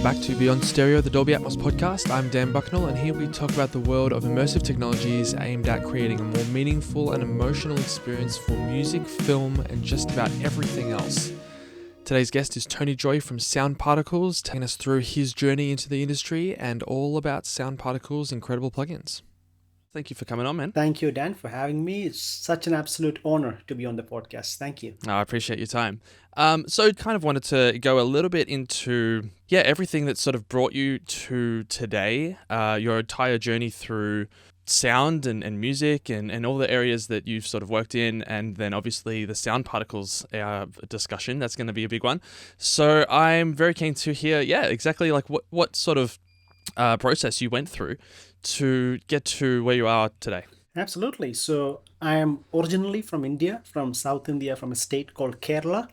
back to Beyond Stereo, the Dolby Atmos podcast. I'm Dan Bucknell, and here we talk about the world of immersive technologies aimed at creating a more meaningful and emotional experience for music, film, and just about everything else. Today's guest is Tony Joy from Sound Particles, taking us through his journey into the industry and all about Sound Particles' incredible plugins. Thank you for coming on, man. Thank you, Dan, for having me. It's such an absolute honor to be on the podcast. Thank you. I appreciate your time. So kind of wanted to go a little bit into, everything that sort of brought you to today, your entire journey through sound and music and all the areas that you've sort of worked in, and then obviously the Sound Particles discussion. That's going to be a big one. So I'm very keen to hear, exactly like what sort of process you went through to get to where you are today. Absolutely. So I am originally from India, from South India, from a state called Kerala.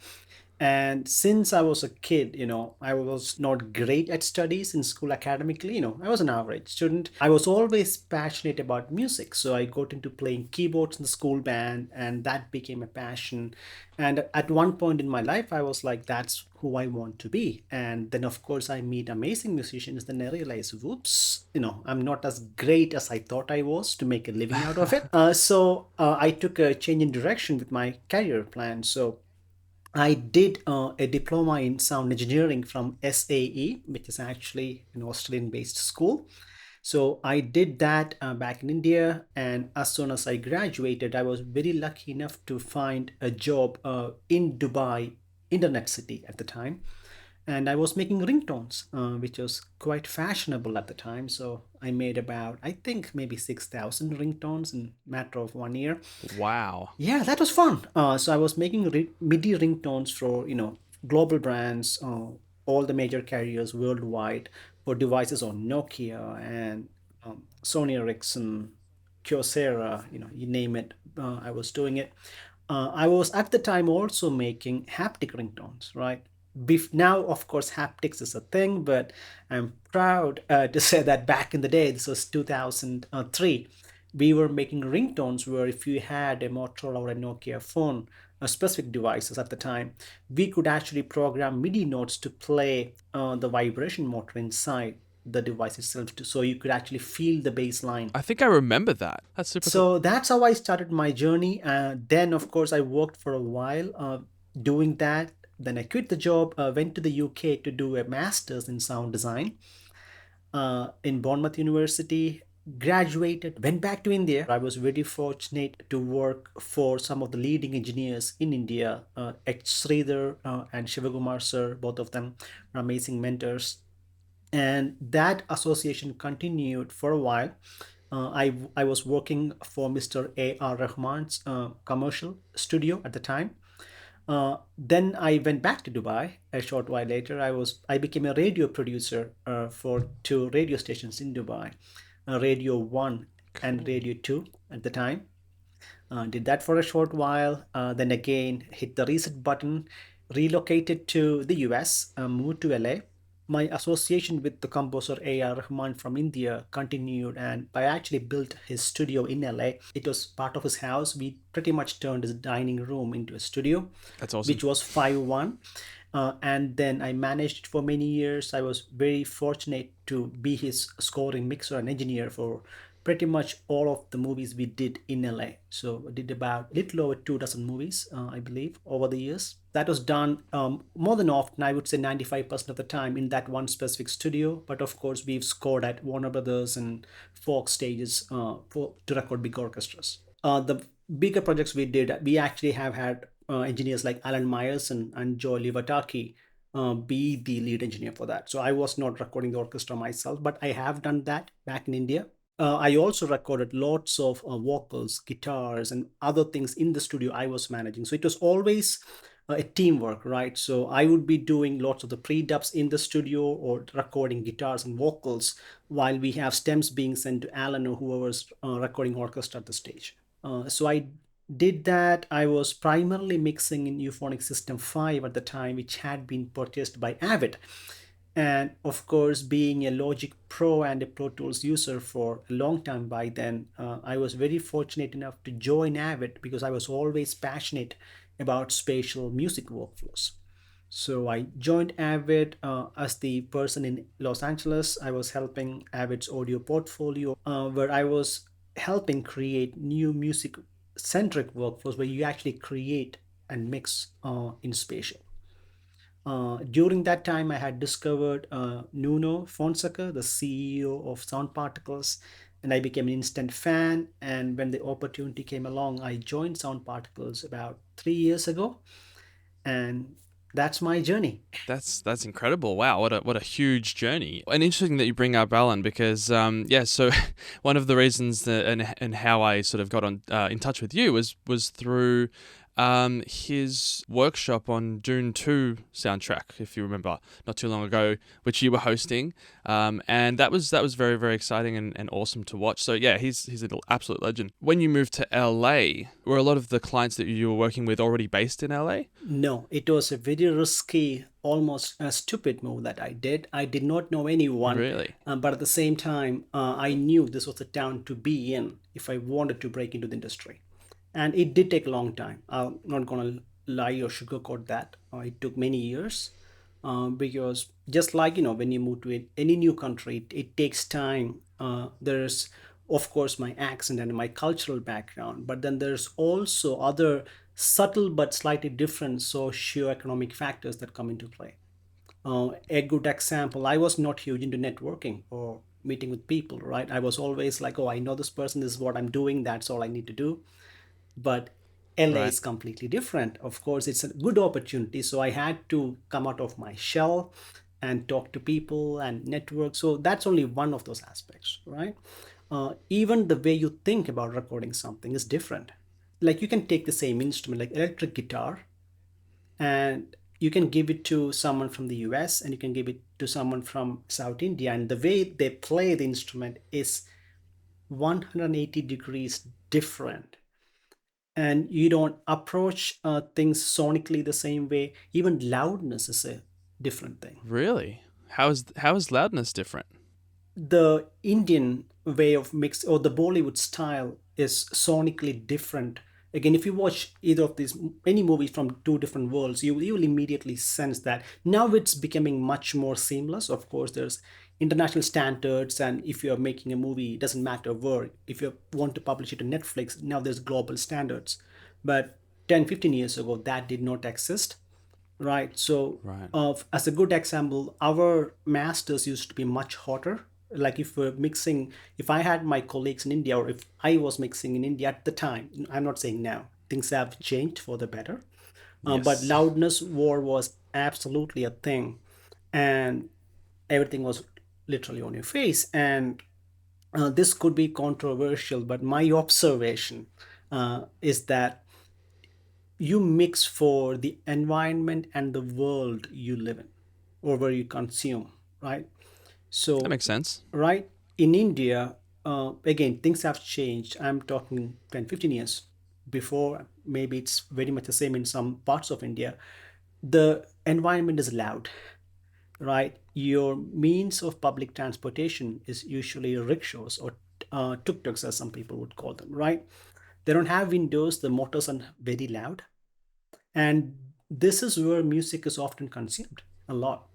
And since I was a kid, I was not great at studies in school academically. I was an average student. I was always passionate about music. So I got into playing keyboards in the school band, and that became a passion. And at one point in my life, I was like, that's who I want to be. And then, of course, I meet amazing musicians. Then I realize, whoops, I'm not as great as I thought I was to make a living out of it. So I took a change in direction with my career plan. So I did a diploma in sound engineering from SAE, which is actually an Australian based school. So I did that back in India. And as soon as I graduated, I was very lucky enough to find a job in Dubai, Internet City at the time. And I was making ringtones, which was quite fashionable at the time. So I made about, I think, maybe 6,000 ringtones in a matter of 1 year. Wow. Yeah, that was fun. So I was making MIDI ringtones for global brands, all the major carriers worldwide, for devices on Nokia and Sony Ericsson, Kyocera, you name it. I was doing it. I was at the time also making haptic ringtones, right? Now, of course, haptics is a thing, but I'm proud to say that back in the day, this was 2003, we were making ringtones where if you had a Motorola or a Nokia phone, specific devices at the time, we could actually program MIDI notes to play the vibration motor inside the device itself, so you could actually feel the bass line. I think I remember that. That's super cool. So that's how I started my journey. Then, of course, I worked for a while doing that. Then I quit the job, went to the UK to do a master's in sound design in Bournemouth University, graduated, went back to India. I was very fortunate to work for some of the leading engineers in India, H. Sridhar and Shivakumar sir, both of them are amazing mentors. And that association continued for a while. I was working for Mr. A.R. Rahman's commercial studio at the time. Then I went back to Dubai a short while later. I became a radio producer for two radio stations in Dubai, Radio 1 and Radio 2 at the time. Did that for a short while. Then again, hit the reset button, relocated to the US, moved to LA. My association with the composer A.R. Rahman from India continued, and I actually built his studio in LA. It was part of his house. We pretty much turned his dining room into a studio. That's awesome. Which was 5-1. And then I managed it for many years. I was very fortunate to be his scoring mixer and engineer for pretty much all of the movies we did in LA. So I did about a little over 2 dozen movies, I believe, over the years. That was done more than often, I would say 95% of the time, in that one specific studio. But of course, we've scored at Warner Brothers and Fox stages to record big orchestras. The bigger projects we did, we actually have had engineers like Alan Myers and Joe Livataki be the lead engineer for that. So I was not recording the orchestra myself, but I have done that back in India. I also recorded lots of vocals, guitars, and other things in the studio I was managing. So it was always a teamwork, right? So I would be doing lots of the pre-dubs in the studio or recording guitars and vocals while we have stems being sent to Alan or whoever's recording orchestra at the stage. So I did that. I was primarily mixing in Euphonic System 5 at the time, which had been purchased by Avid. And of course, being a Logic Pro and a Pro Tools user for a long time by then, I was very fortunate enough to join Avid because I was always passionate about spatial music workflows. So I joined Avid as the person in Los Angeles. I was helping Avid's audio portfolio, where I was helping create new music centric workflows where you actually create and mix in spatial. During that time, I had discovered Nuno Fonseca, the CEO of Sound Particles, and I became an instant fan. And when the opportunity came along, I joined Sound Particles about 3 years ago, and that's my journey. That's incredible. Wow, what a huge journey. And interesting that you bring up Alan because yeah, so one of the reasons that and how I sort of got on in touch with you was through his workshop on Dune 2 soundtrack, if you remember, not too long ago, which you were hosting, and that was very very exciting and awesome to watch. So yeah, he's an absolute legend. When you moved to LA, were a lot of the clients that you were working with already based in LA? No, it was a very risky, almost a stupid move that I did. I did not know anyone, Really? but at the same time, I knew this was the town to be in if I wanted to break into the industry. And it did take a long time. I'm not going to lie or sugarcoat that. It took many years because just like, when you move to any new country, it takes time. There's, of course, my accent and my cultural background, but then there's also other subtle but slightly different socio-economic factors that come into play. A good example, I was not huge into networking or meeting with people, right? I was always like, oh, I know this person, this is what I'm doing, that's all I need to do. But LA Right. is completely different. Of course, it's a good opportunity. So I had to come out of my shell and talk to people and network. So that's only one of those aspects, right? Even the way you think about recording something is different. Like you can take the same instrument, like electric guitar, and you can give it to someone from the US and you can give it to someone from South India. And the way they play the instrument is 180 degrees different, and you don't approach things sonically the same way. Even loudness is a different thing. Really? How is loudness different? The Indian way of mix or the Bollywood style is sonically different. Again, if you watch either of these any movies from two different worlds, you will immediately sense that. Now it's becoming much more seamless. Of course, there's international standards, and if you're making a movie, it doesn't matter where. If you want to publish it to Netflix, now there's global standards. But 10, 15 years ago, that did not exist. Right. So, Right. as a good example, our masters used to be much hotter. Like if we're mixing, if I had my colleagues in India, or if I was mixing in India at the time, I'm not saying now, things have changed for the better. But Yes. loudness war was absolutely a thing, and everything was literally on your face. And this could be controversial, but my observation is that you mix for the environment and the world you live in or where you consume, right? That So, makes sense. right, in India, again, things have changed. I'm talking 10, 15 years before. Maybe it's very much the same in some parts of India. The environment is loud, right? Your means of public transportation is usually rickshaws or tuk-tuks, as some people would call them, right? They don't have windows, the motors are very loud, and this is where music is often consumed a lot.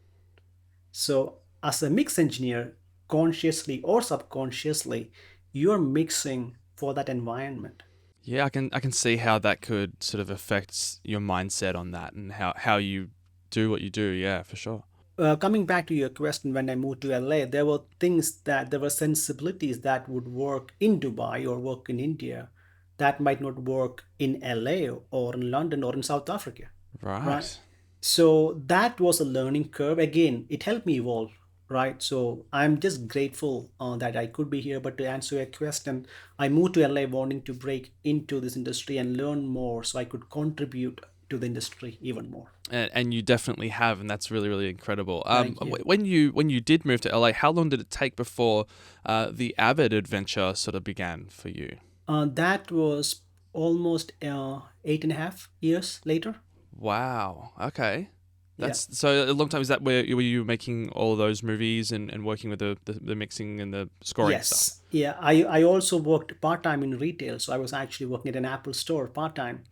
So as a mix engineer, consciously or subconsciously, you're mixing for that environment. Yeah, I can see how that could sort of affect your mindset on that and how you do what you do. Yeah, for sure. Coming back to your question, when I moved to LA, there were sensibilities that would work in Dubai or work in India that might not work in LA or in London or in South Africa, right? Right. So that was a learning curve. Again, it helped me evolve, right? So I'm just grateful that I could be here. But to answer your question, I moved to LA wanting to break into this industry and learn more so I could contribute to the industry even more. And you definitely have, and that's really really incredible. Thank you. When you did move to LA, how long did it take before the Avid adventure sort of began for you? That was almost 8.5 years later. Wow. Okay. Yeah. That's so a long time. Is that where were you making all of those movies and working with the mixing and the scoring stuff? Yes. Yeah. I also worked part time in retail. So I was actually working at an Apple store part time.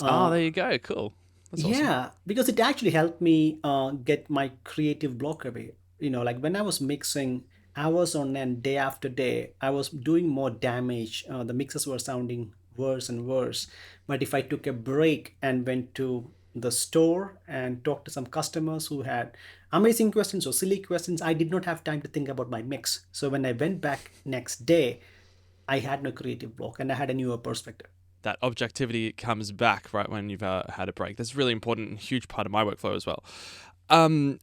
Oh, Uh, there you go. Cool. That's awesome. Yeah, because it actually helped me get my creative block away. Like when I was mixing hours on end, day after day, I was doing more damage. The mixes were sounding worse and worse. But if I took a break and went to the store and talked to some customers who had amazing questions or silly questions, I did not have time to think about my mix. So when I went back next day, I had no creative block and I had a newer perspective. That objectivity comes back right when you've had a break. That's really important and a huge part of my workflow as well. Um,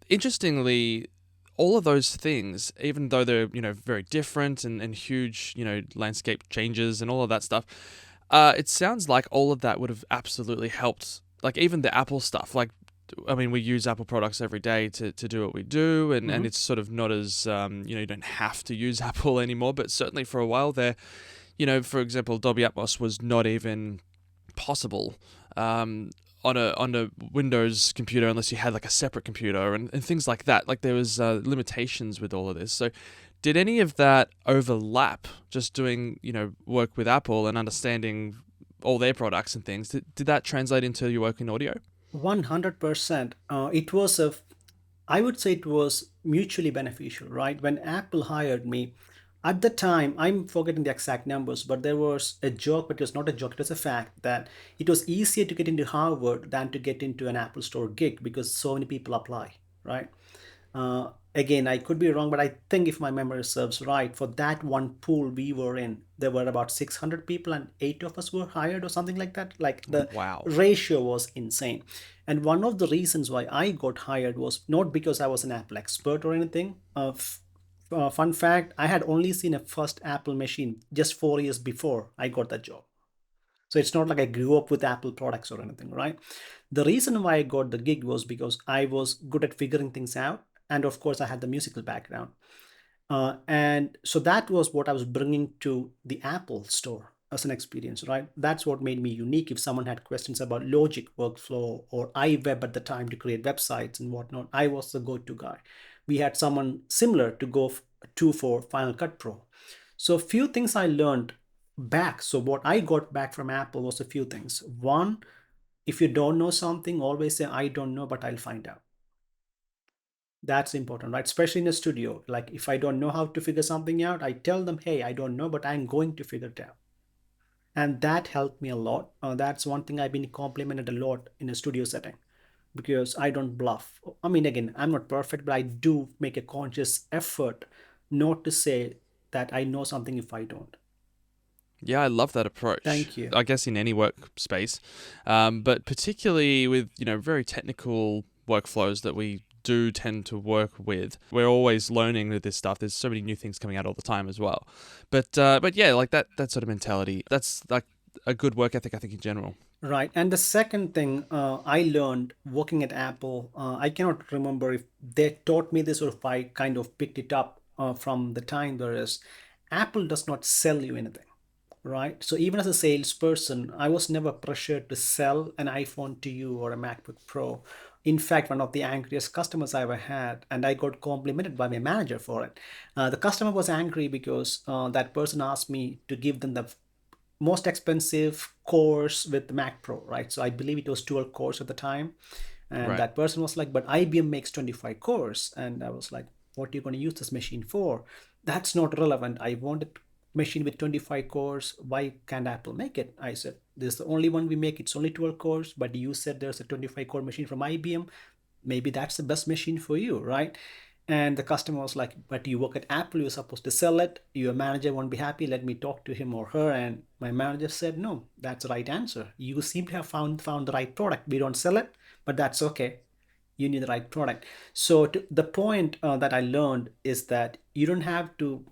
Interestingly, all of those things, even though they're very different and huge landscape changes and all of that stuff, it sounds like all of that would have absolutely helped. Like even the Apple stuff, like I mean, we use Apple products every day to do what we do, and Hmm. it's sort of not as you don't have to use Apple anymore. But certainly for a while there, for example, Dolby Atmos was not even possible on a Windows computer unless you had like a separate computer and things like that. Like there was limitations with all of this. So did any of that overlap just doing work with Apple and understanding all their products and things? Did that translate into your work in audio? 100%. I would say it was mutually beneficial, right? When Apple hired me, at the time, I'm forgetting the exact numbers, but there was a joke, but it was not a joke, it was a fact that it was easier to get into Harvard than to get into an Apple Store gig because so many people apply, right? Again, I could be wrong, but I think if my memory serves right, for that one pool we were in, there were about 600 people and eight of us were hired or something like that. Like the Wow. ratio was insane. And one of the reasons why I got hired was not because I was an Apple expert or anything. Fun fact, I had only seen a first Apple machine just 4 years before I got that job. So it's not like I grew up with Apple products or anything, right? The reason why I got the gig was because I was good at figuring things out. And of course, I had the musical background. And so that was what I was bringing to the Apple store as an experience, right? That's what made me unique. If someone had questions about Logic workflow or iWeb at the time to create websites and whatnot, I was the go to guy. We had someone similar to to for Final Cut Pro. So, a few things I learned back. So, what I got back from Apple was a few things. One, if you don't know something, always say, I don't know, but I'll find out. That's important, right? Especially in a studio. Like if I don't know how to figure something out, I tell them, hey, I don't know, but I'm going to figure it out. And that helped me a lot. That's one thing I've been complimented a lot in a studio setting because I don't bluff. I mean, again, I'm not perfect, but I do make a conscious effort not to say that I know something if I don't. Yeah, I love that approach. Thank you. I guess in any workspace, but particularly with very technical workflows that we do tend to work with, we're always learning with this stuff. There's so many new things coming out all the time as well. But yeah, like that sort of mentality. That's like a good work ethic, I think, in general. Right. And the second thing I learned working at Apple, I cannot remember if they taught me this or if I kind of picked it up from the time there is, Apple does not sell you anything, right? So even as a salesperson, I was never pressured to sell an iPhone to you or a MacBook Pro. In fact, one of the angriest customers I ever had, and I got complimented by my manager for it. The customer was angry because that person asked me to give them the most expensive course with the Mac Pro, right? So I believe it was 12 cores at the time. And Right. that person was like, but IBM makes 25 cores. And I was like, what are you going to use this machine for? That's not relevant. I want a machine with 25 cores. Why can't Apple make it? I said, this is the only one we make. It's only 12 cores. But you said there's a 25 core machine from IBM. Maybe that's the best machine for you, right? And the customer was like, but you work at Apple, you're supposed to sell it. Your manager won't be happy. Let me talk to him or her. And my manager said, no, that's the right answer. You seem to have found the right product. We don't sell it, but that's okay. You need the right product. So the point that I learned is that you don't have to,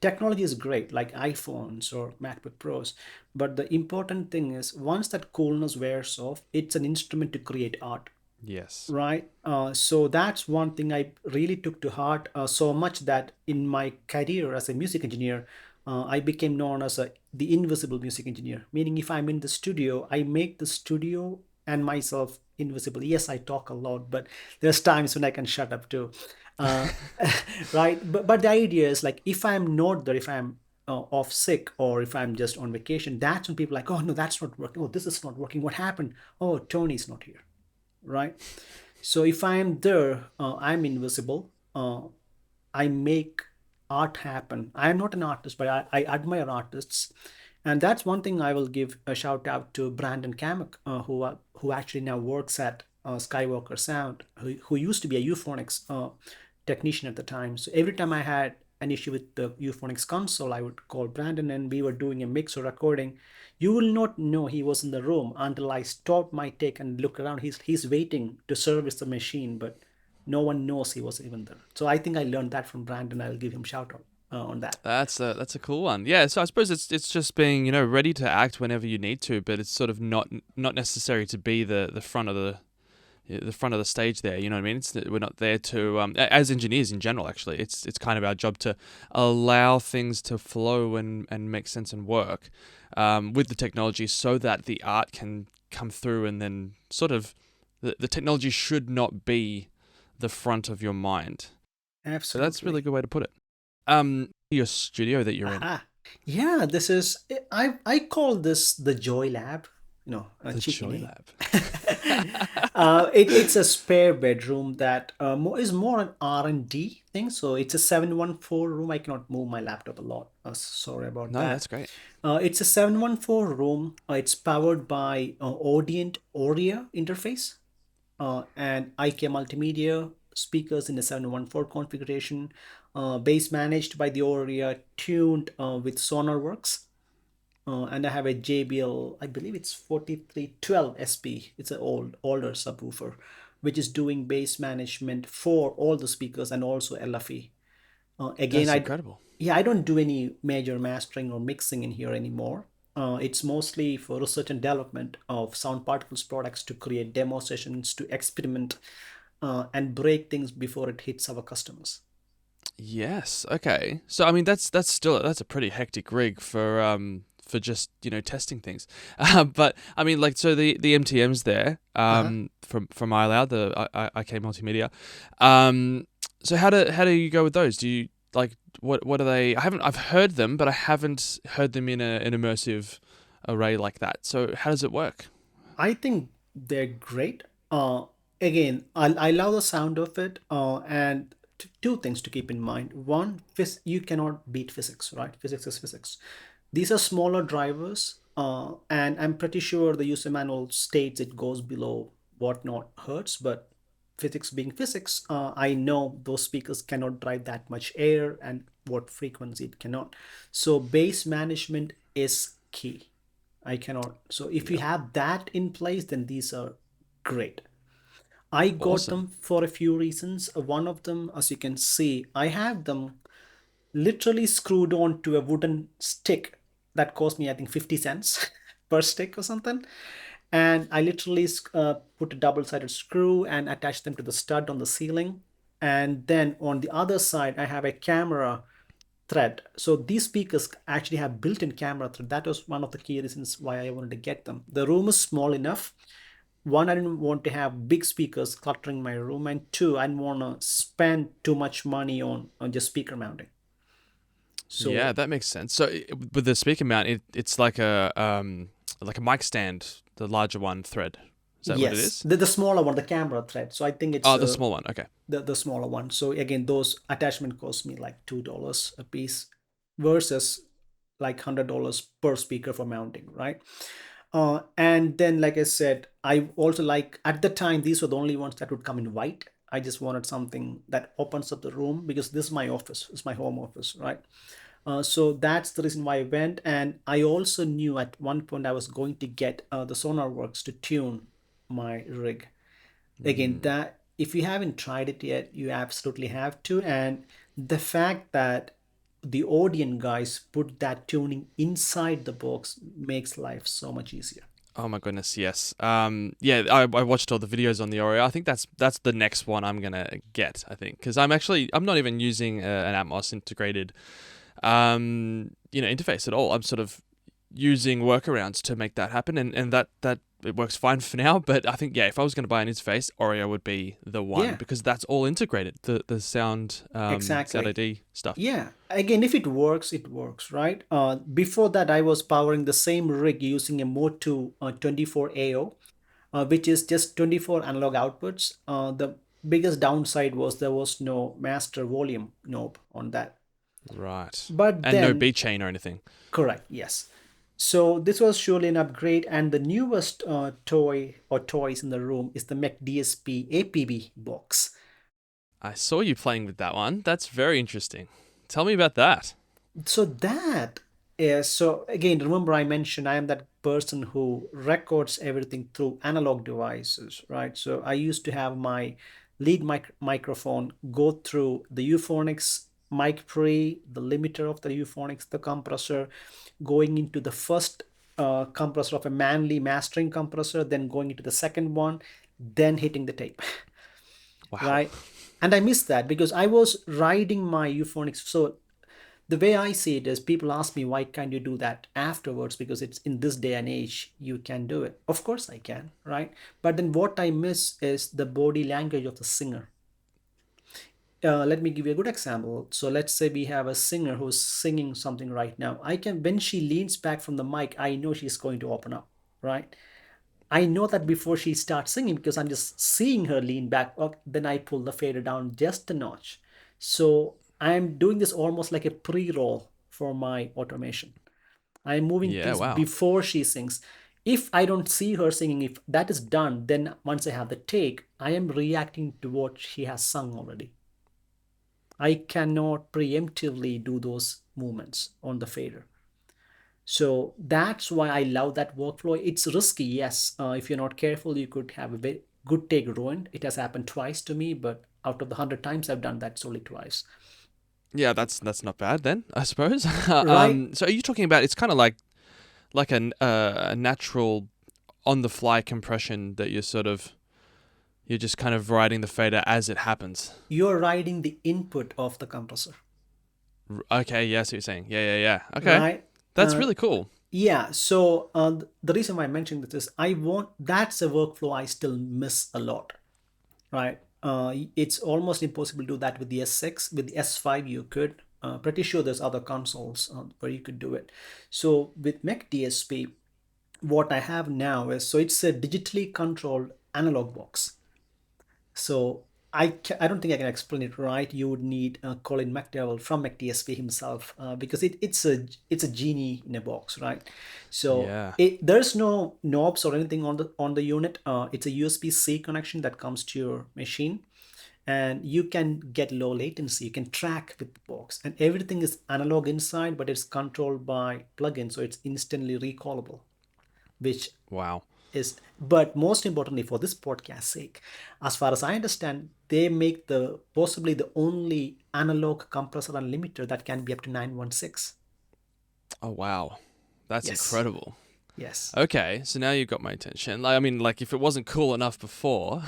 technology is great, like iPhones or MacBook Pros. But the important thing is once that coolness wears off, it's an instrument to create art. Yes. Right. So that's one thing I really took to heart so much that in my career as a music engineer, I became known as the invisible music engineer. Meaning, if I'm in the studio, I make the studio and myself invisible. Yes, I talk a lot, but there's times when I can shut up too. Uh, right. But the idea is like if I'm not there, if I'm off sick or if I'm just on vacation, that's when people are like, oh no, that's not working. Oh, this is not working. What happened? Oh, Tony's not here, right? So if I am there, I'm invisible. I make art happen. I am not an artist, but I admire artists, and that's one thing I will give a shout out to Brandon Kamek, who actually now works at Skywalker Sound, who used to be a euphonics technician at the time. So every time I had an issue with the euphonics console, I would call Brandon, and we were doing a mix or recording. You will not know he was in the room until I stopped my take and look around. He's waiting to service the machine, but no one knows he was even there. So I think I learned that from Brandon. I'll give him shout out on that. That's a cool one. Yeah, so I suppose it's just being, ready to act whenever you need to, but it's sort of not necessary to be the front of the front of the stage there. You know what I mean? We're not there to as engineers in general. Actually, it's kind of our job to allow things to flow and make sense and work with the technology, so that the art can come through, and then sort of the technology should not be the front of your mind. So that's a really Absolutely. good way to put it. Your studio that you're in, Aha. Yeah, this is I call this the Joy Lab. No, a the cheeky Joy name. Lab. It's a spare bedroom that is more an R&D thing. So it's a 714 room. I cannot move my laptop a lot. Sorry about No, that. that's great. It's a 714 room. It's powered by Audient Aurea interface and IK multimedia speakers in the 714 configuration, bass managed by the Aurea, tuned with SonarWorks. And I have a JBL, I believe it's 4312 SP. It's an older subwoofer, which is doing bass management for all the speakers and also LFE. Again, That's incredible. yeah, I don't do any major mastering or mixing in here anymore. It's mostly for research and development of sound particles products to create demo sessions, to experiment and break things before it hits our customers. Yes. Okay. So I mean, that's a pretty hectic rig for just testing things. But I mean, like, so the MTM's there Uh-huh. from iLoud, the IK Multimedia. So how do you go with those? Do you like what are they? I've heard them, but I haven't heard them in an immersive array like that. So how does it work? I think they're great. Again, I love the sound of it. And two things to keep in mind. One, you cannot beat physics, right? Physics is physics. These are smaller drivers, and I'm pretty sure the user manual states it goes below whatnot hertz, but physics being physics, I know those speakers cannot drive that much air and what frequency it cannot. So bass management is key. I cannot. So if you Yeah. have that in place, then these are great. I got Awesome. them for a few reasons. One of them, as you can see, I have them literally screwed on to a wooden stick that cost me, I think, 50 cents per stick or something. And I literally put a double-sided screw and attach them to the stud on the ceiling. And then on the other side, I have a camera thread. So these speakers actually have built-in camera thread. That was one of the key reasons why I wanted to get them. The room is small enough. One, I didn't want to have big speakers cluttering my room, and two, I didn't want to spend too much money on just speaker mounting. Yeah, So that makes sense. So with the speaker mount, it's like a mic stand, the larger one thread. Is that what it yes, is? the smaller one, the camera thread. So I think it's Oh, the small one. Okay. the smaller one. So again, those attachment cost me like $2 a piece versus like $100 per speaker for mounting, right? And then, like I said, I also like at the time these were the only ones that would come in white. I just wanted something that opens up the room because this is my office, it's my home office, right? So that's the reason why I went. And I also knew at one point I was going to get the SonarWorks to tune my rig. Again, Mm. that if you haven't tried it yet, you absolutely have to. And the fact that the Odeon guys put that tuning inside the box makes life so much easier. Oh my goodness, yes. Yeah, I watched all the videos on the Oreo. I think that's the next one I'm gonna get. I think because I'm not even using an Atmos integrated interface at all. I'm sort of using workarounds to make that happen, and that it works fine for now. But I think, yeah, if I was going to buy an interface, Oreo would be the one Yeah, because that's all integrated. The sound exactly. ID stuff. Yeah, again, if it works, it works, right? Before that, I was powering the same rig using a Moto 24AO, which is just 24 analog outputs. The biggest downside was there was no master volume knob on that. Right. But And no then, B chain or anything. correct, yes. So this was surely an upgrade, and the newest toy or toys in the room is the Mech DSP APB box. I saw you playing with that one. That's very interesting. Tell me about that. So that is, so again, remember I mentioned I am that person who records everything through analog devices, right? So I used to have my lead microphone go through the euphonics mic pre, the limiter of the euphonics, the compressor, going into the first compressor of a manly mastering compressor, then going into the second one, then hitting the tape. Wow. Right? And I missed that because I was riding my euphonics. So the way I see it is people ask me, why can't you do that afterwards? Because it's in this day and age, you can do it. Of course I can, right? But then what I miss is the body language of the singer. Let me give you a good example. So let's say we have a singer who's singing something right now. I can, when she leans back from the mic, I know she's going to open up, right? I know that before she starts singing because I'm just seeing her lean back up. Then I pull the fader down just a notch. So I'm doing this almost like a pre-roll for my automation. I'm moving Yeah, things wow. before she sings. If I don't see her singing, if that is done, then once I have the take, I am reacting to what she has sung already. I cannot preemptively do those movements on the fader. So that's why I love that workflow. It's risky, yes. If you're not careful, you could have a very good take ruined. It has happened twice to me, but out of the 100 times I've done that, it's only twice. Yeah, that's not bad then, I suppose. Right? So are you talking about it's kind of like a natural on the fly compression that you're just kind of writing the fader as it happens. You're riding the input of the compressor, Okay, yeah, I see what you're saying. Yeah. Okay, right? that's really cool. Yeah. So the reason why I mentioned this is I want that's a workflow I still miss a lot, right? It's almost impossible to do that with the S6. With the S5, you could. Pretty sure there's other consoles where you could do it. So with Mech DSP, what I have now is so it's a digitally controlled analog box. So I don't think I can explain it right. You would need Colin McDowell from McDSP himself because it's a genie in a box, right? So Yeah. there's no knobs or anything on the unit. It's a USB-C connection that comes to your machine, and you can get low latency. You can track with the box, and everything is analog inside, but it's controlled by plugin, so it's instantly recallable, which Wow. is, but most importantly for this podcast sake, as far as I understand, they make the possibly the only analog compressor and limiter that can be up to 916. Oh wow, that's Yes. incredible. Yes. Okay, so now you've got my attention. Like, I mean, like if it wasn't cool enough before,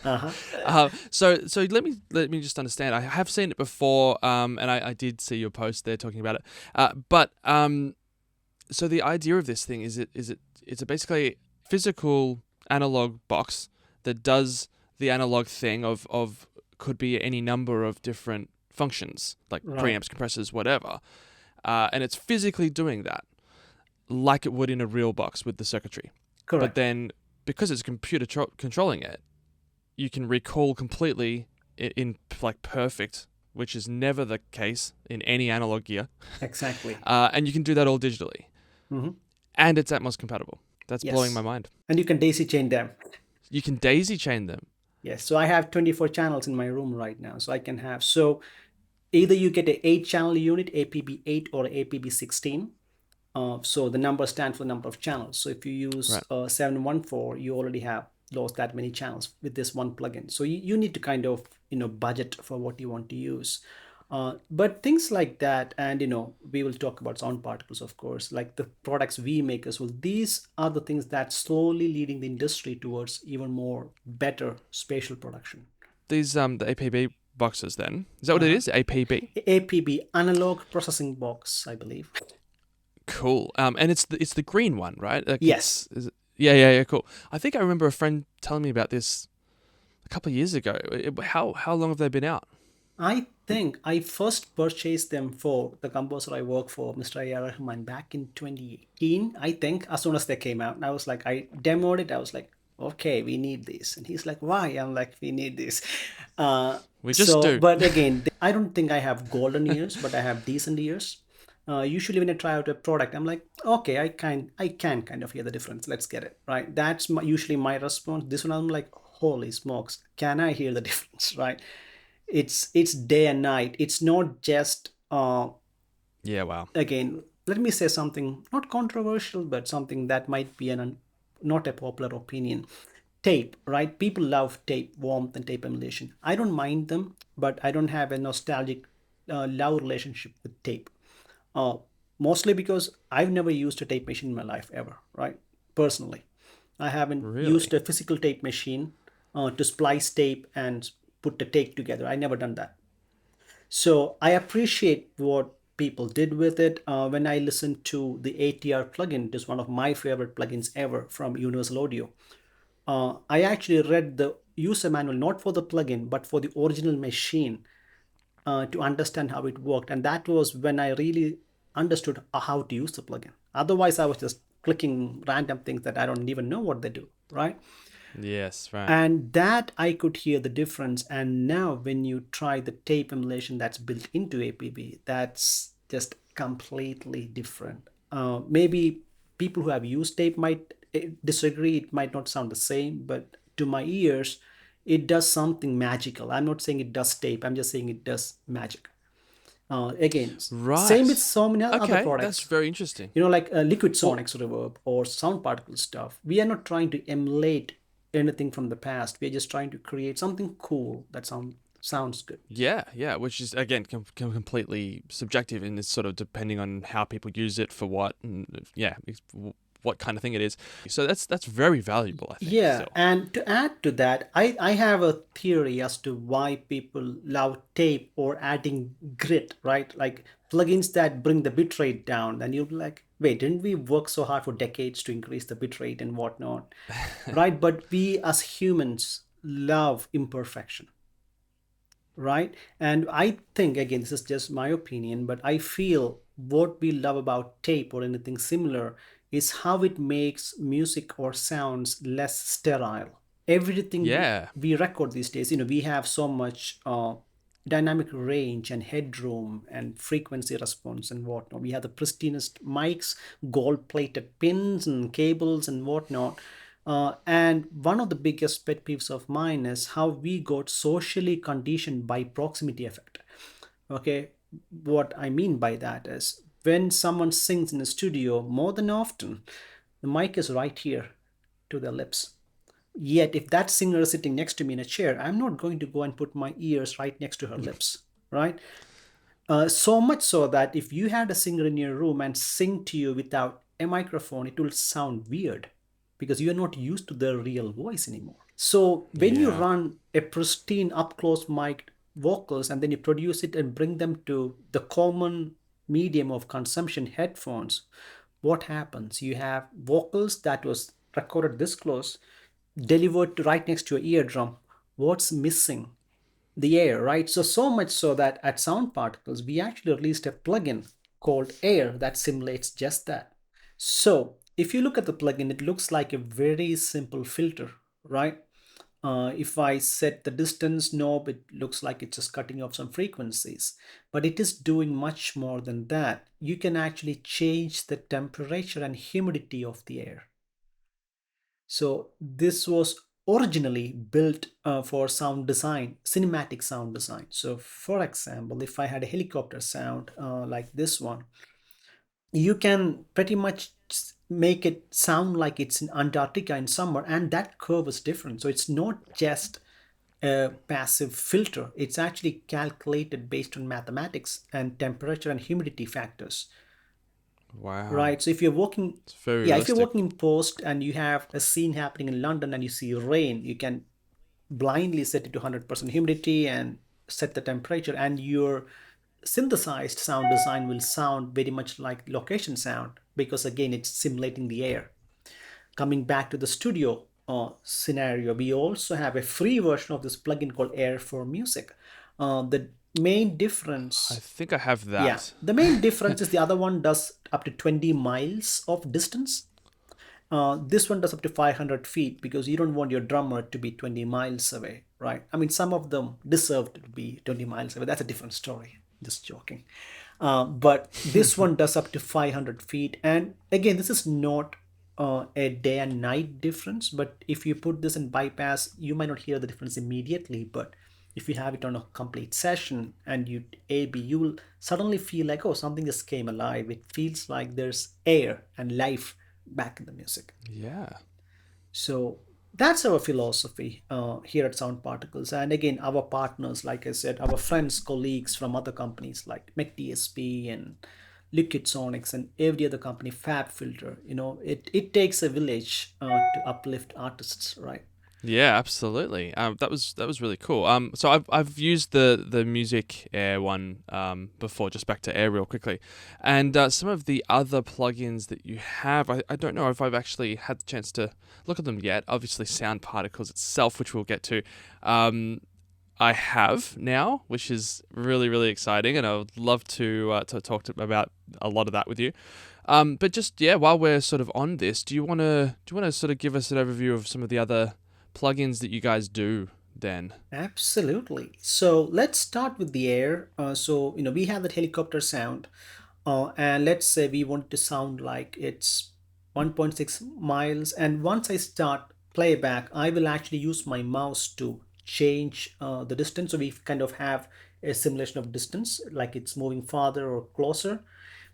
Uh-huh. so let me just understand. I have seen it before, and I did see your post there talking about it. But so the idea of this thing it's a basically physical analog box that does the analog thing of could be any number of different functions like Right. preamps, compressors, whatever, and it's physically doing that like it would in a real box with the circuitry. But Correct. then because it's computer controlling it, you can recall completely in like perfect, which is never the case in any analog gear, Exactly. and you can do that all digitally, Hmm. and it's Atmos compatible. That's blowing my Yes. mind. And you can daisy chain them. You can daisy chain them. Yes. So I have 24 channels in my room right now. So I can have, so either you get a 8 channel unit, APB 8 or APB 16. So the number stands for the number of channels. So if you use Right. 714, you already have lost that many channels with this one plugin. So you need to kind of budget for what you want to use. But things like that, and we will talk about sound particles, of course, like the products we make as well. These are the things that slowly leading the industry towards even more better spatial production. These the APB boxes then. Is that what it Uh-huh. is? APB? APB, analog processing box, I believe. Cool. And it's the green one, right? Like Yes. it's Yeah. Cool. I think I remember a friend telling me about this a couple of years ago. How long have they been out? I think I first purchased them for the composer I work for, Mr. A.R. Rahman, back in 2018. I think as soon as they came out, and I was like, I demoed it. I was like, okay, we need this. And he's like, why? I'm like, we need this. Uh, We just so, do. but again, I don't think I have golden ears, but I have decent ears. Usually when I try out a product, I'm like, okay, I can kind of hear the difference. Let's get it right. That's usually my response. This one, I'm like, holy smokes, can I hear the difference? Right? It's day and night. It's not just Yeah. Wow. again, let me say something not controversial, but something that might be not a popular opinion. Tape, right? People love tape warmth and tape emulation. I don't mind them, but I don't have a nostalgic love relationship with tape. uh, Mostly because I've never used a tape machine in my life ever, right? Personally, I haven't used Really? a physical tape machine to splice tape and put the tape together. I never done that. So I appreciate what people did with it. When I listen to the ATR plugin, it is one of my favorite plugins ever from Universal Audio. I actually read the user manual not for the plugin but for the original machine to understand how it worked, and that was when I really understood how to use the plugin. Otherwise, I was just clicking random things that I don't even know what they do, right? Yes. Right. And that I could hear the difference. And now when you try the tape emulation that's built into APB, that's just completely different. Maybe people who have used tape might disagree, it might not sound the same, but to my ears it does something magical. I'm not saying it does tape, I'm just saying it does magic. Again, same with Right. so many other Okay. That's products, very interesting. like liquid Well, sonics reverb or sound particle stuff. We are not trying to emulate anything from the past. We are just trying to create something cool that sounds good. yeah. Which is again completely subjective, and it's sort of depending on how people use it for what, and yeah, what kind of thing it is. So that's very valuable, I think. Yeah, Still. and to add to that, I have a theory as to why people love tape or adding grit, right? Like plugins that bring the bitrate down. Then you're like, wait, didn't we work so hard for decades to increase the bitrate and whatnot, right? But we as humans love imperfection, right? And I think, again, this is just my opinion, but I feel what we love about tape or anything similar is how it makes music or sounds less sterile. Everything Yeah. we record these days, we have so much dynamic range and headroom and frequency response and whatnot. We have the pristinest mics, gold plated pins and cables and whatnot. And one of the biggest pet peeves of mine is how we got socially conditioned by proximity effect. Okay, what I mean by that is when someone sings in a studio, more than often, the mic is right here to their lips. Yet, if that singer is sitting next to me in a chair, I'm not going to go and put my ears right next to her lips, right? So much so that if you had a singer in your room and sing to you without a microphone, it will sound weird because you're not used to their real voice anymore. So when you Yeah. run a pristine up close mic vocals and then you produce it and bring them to the common medium of consumption, headphones, what happens? You have vocals that was recorded this close, delivered to right next to your eardrum. What's missing? The air, right? So much so that at Sound Particles, we actually released a plugin called Air that simulates just that. So if you look at the plugin, it looks like a very simple filter, right? If I set the distance knob, it looks like it's just cutting off some frequencies, but it is doing much more than that. You can actually change the temperature and humidity of the air. So this was originally built for sound design, cinematic sound design. So for example, if I had a helicopter sound like this one, you can pretty much make it sound like it's in Antarctica in summer, and that curve is different. So it's not just a passive filter. It's actually calculated based on mathematics and temperature and humidity factors. Wow. Right. So if you're working, It's very yeah, if you're realistic. working in post and you have a scene happening in London and you see rain, you can blindly set it to 100% humidity and set the temperature, and your synthesized sound design will sound very much like location sound because again, it's simulating the air. Coming back to the studio scenario, we also have a free version of this plugin called Air for Music. The main I difference, think I have yeah, that. the main difference is the other one does up to 20 miles of distance. This one does up to 500 feet because you don't want your drummer to be 20 miles away, right? I mean, some of them deserve to be 20 miles away. That's a different story. Just joking. But this one does up to 500 feet. And again, this is not a day and night difference, but if you put this in bypass, you might not hear the difference immediately. But if you have it on a complete session and you A/B, you will suddenly feel like, oh, something just came alive. It feels like there's air and life back in the music. Yeah. So that's our philosophy here at Sound Particles. And again, our partners, like I said, our friends, colleagues from other companies like MechDSP and Liquid Sonics and every other company, Fab Filter, it takes a village to uplift artists, right? Yeah, absolutely. That was really cool. So I've used the Music Air one before. Just back to Air real quickly, and some of the other plugins that you have, I don't know if I've actually had the chance to look at them yet. Obviously, Sound Particles itself, which we'll get to, I have now, which is really exciting, and I would love to talk about a lot of that with you. But just yeah, while we're sort of on this, do you wanna sort of give us an overview of some of the other plugins that you guys do then? Absolutely. So let's start with the air. We have that helicopter sound, and let's say we want to sound like it's 1.6 miles. And once I start playback, I will actually use my mouse to change the distance. So we kind of have a simulation of distance, like it's moving farther or closer.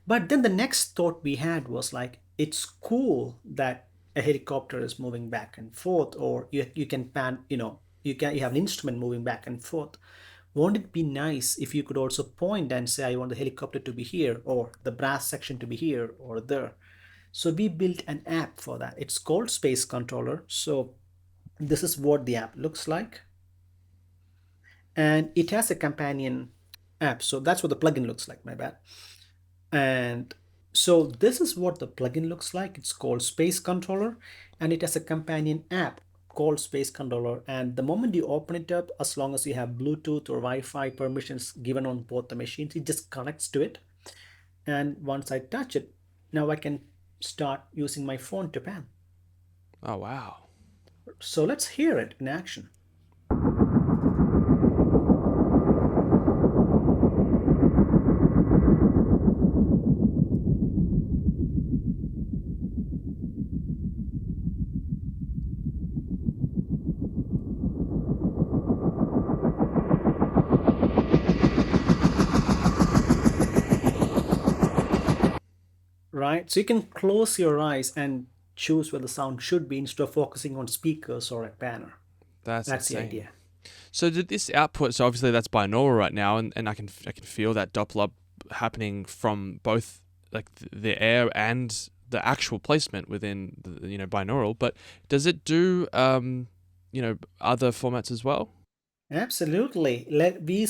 But then the next thought we had was like, it's cool that a helicopter is moving back and forth, or you can pan, you have an instrument moving back and forth. Won't it be nice if you could also point and say, I want the helicopter to be here, or the brass section to be here or there? So we built an app for that. It's called Space Controller. So this is what the app looks like. And it has a companion app. So that's what the plugin looks like, my bad. And so this is what the plugin looks like. It's called Space Controller, and it has a companion app called Space Controller. And the moment you open it up, as long as you have Bluetooth or Wi-Fi permissions given on both the machines, it just connects to it. And once I touch it, now I can start using my phone to pan. Oh wow. So let's hear it in action. Right? So you can close your eyes and choose where the sound should be instead of focusing on speakers or a banner. That's That's the insane. idea. So did this output? So obviously that's binaural right now, and I can feel that Doppler happening from both like the air and the actual placement within the binaural. But does it do other formats as well? Absolutely. Let me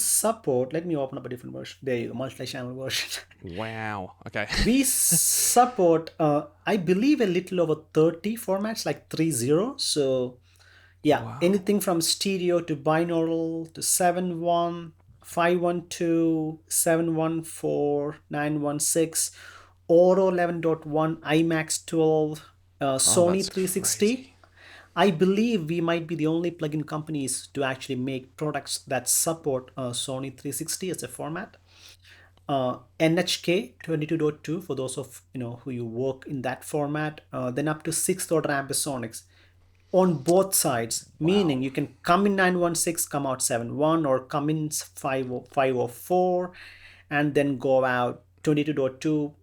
open up a different version. There you go, multi-channel version. Wow. Okay. We support, I believe, a little over 30 formats, like 30. So, yeah, Wow. anything from stereo to binaural to 7.1, 5.12, 7.14, 9.16, Oro 11.1, IMAX 12, Oh, Sony that's 360. crazy. I believe we might be the only plugin companies to actually make products that support Sony 360 as a format. NHK 22.2 for those of who you work in that format. Then up to sixth order ambisonics on both sides, meaning Wow. you can come in 916, come out 7.1, or come in 504 and then go out 22.2.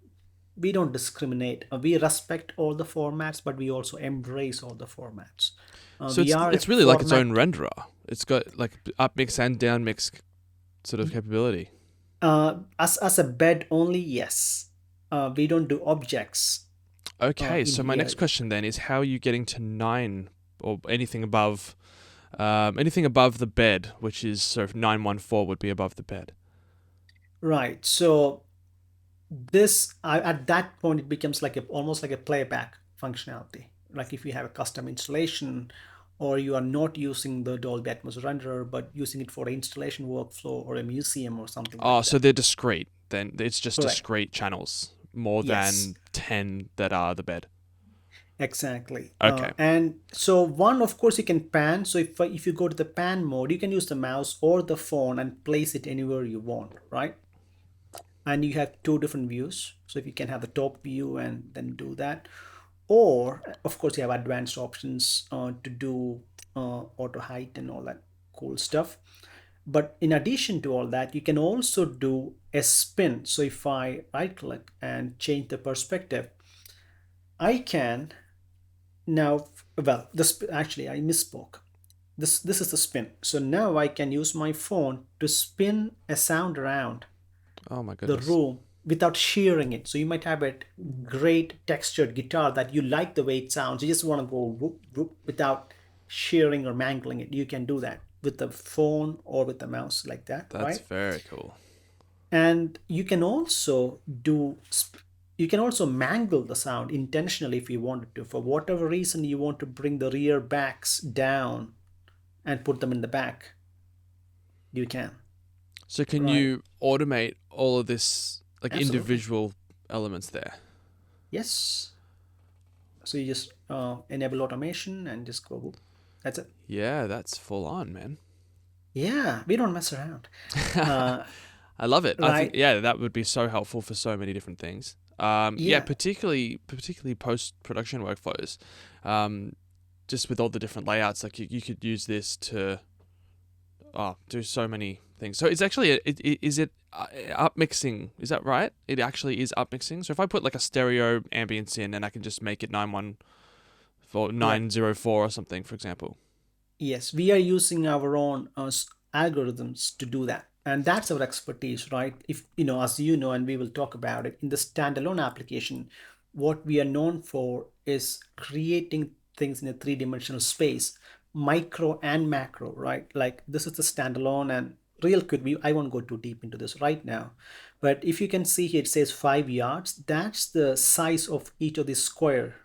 We don't discriminate. We respect all the formats, but we also embrace all the formats. So We it's are a it's really like its own format. renderer. It's got like up mix and down mix sort of capability. As a bed only, yes. We don't do objects Okay, in so my next here. question then is how are you getting to 9 or anything above the bed, which is so if 914 would be above the bed. Right. So at that point it becomes like almost like a playback functionality, like if you have a custom installation, or you are not using the Dolby Atmos renderer but using it for an installation workflow or a museum or something Oh, like so that. they're discrete. Then it's just Correct. discrete channels, more Yes, than 10 that are the bed. exactly. Okay. And so one, of course, you can pan. So if you go to the pan mode, you can use the mouse or the phone and place it anywhere you want, right? And you have two different views. So if you can have the top view and then do that, or of course you have advanced options to do auto height and all that cool stuff. But in addition to all that, you can also do a spin. So if I right click and change the perspective, I can now, well, this actually I misspoke. This is the spin. So now I can use my phone to spin a sound around Oh my the goodness. room without shearing it. So you might have a great textured guitar that you like the way it sounds. You just want to go whoop, whoop without shearing or mangling it. You can do that with the phone or with the mouse like that, That's right? very cool. And you can also mangle the sound intentionally if you wanted to. For whatever reason you want to bring the rear backs down and put them in the back, you can, So can right? you automate all of this, like Absolutely. individual elements there? Yes. So you just enable automation and just go whoop. That's it. Yeah, that's full on, man. Yeah, we don't mess around. Uh, I love it. I think right. yeah, that would be so helpful for so many different things. Yeah, Yeah. particularly post production workflows. Um, just with all the different layouts, like you could use this to do so many things. So it's actually is it up mixing? Is that right? It actually is up mixing. So if I put like a stereo ambience in, and I can just make it 904 or something, for example. Yes, we are using our own algorithms to do that. And that's our expertise, right? If you know, as you know, and we will talk about it in the standalone application, what we are known for is creating things in a three-dimensional space, micro and macro, right? Like this is the standalone. And real quick, I won't go too deep into this right now, but if you can see here, it says 5 yards. That's the size of each of the square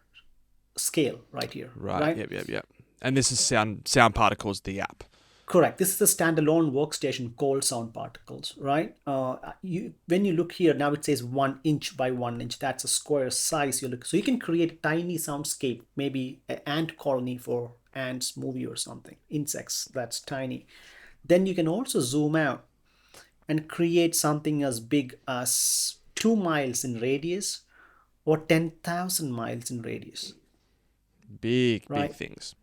scale right here, Right. right? Yep. And this is sound particles, the app. Correct. This is a standalone workstation called Sound Particles, right? When you look here now, it says 1 inch by 1 inch. That's a square size you look. So you can create a tiny soundscape, maybe an ant colony for ants movie or something. Insects. That's tiny. Then you can also zoom out and create something as big as 2 miles in radius or 10,000 miles in radius, Big right? things.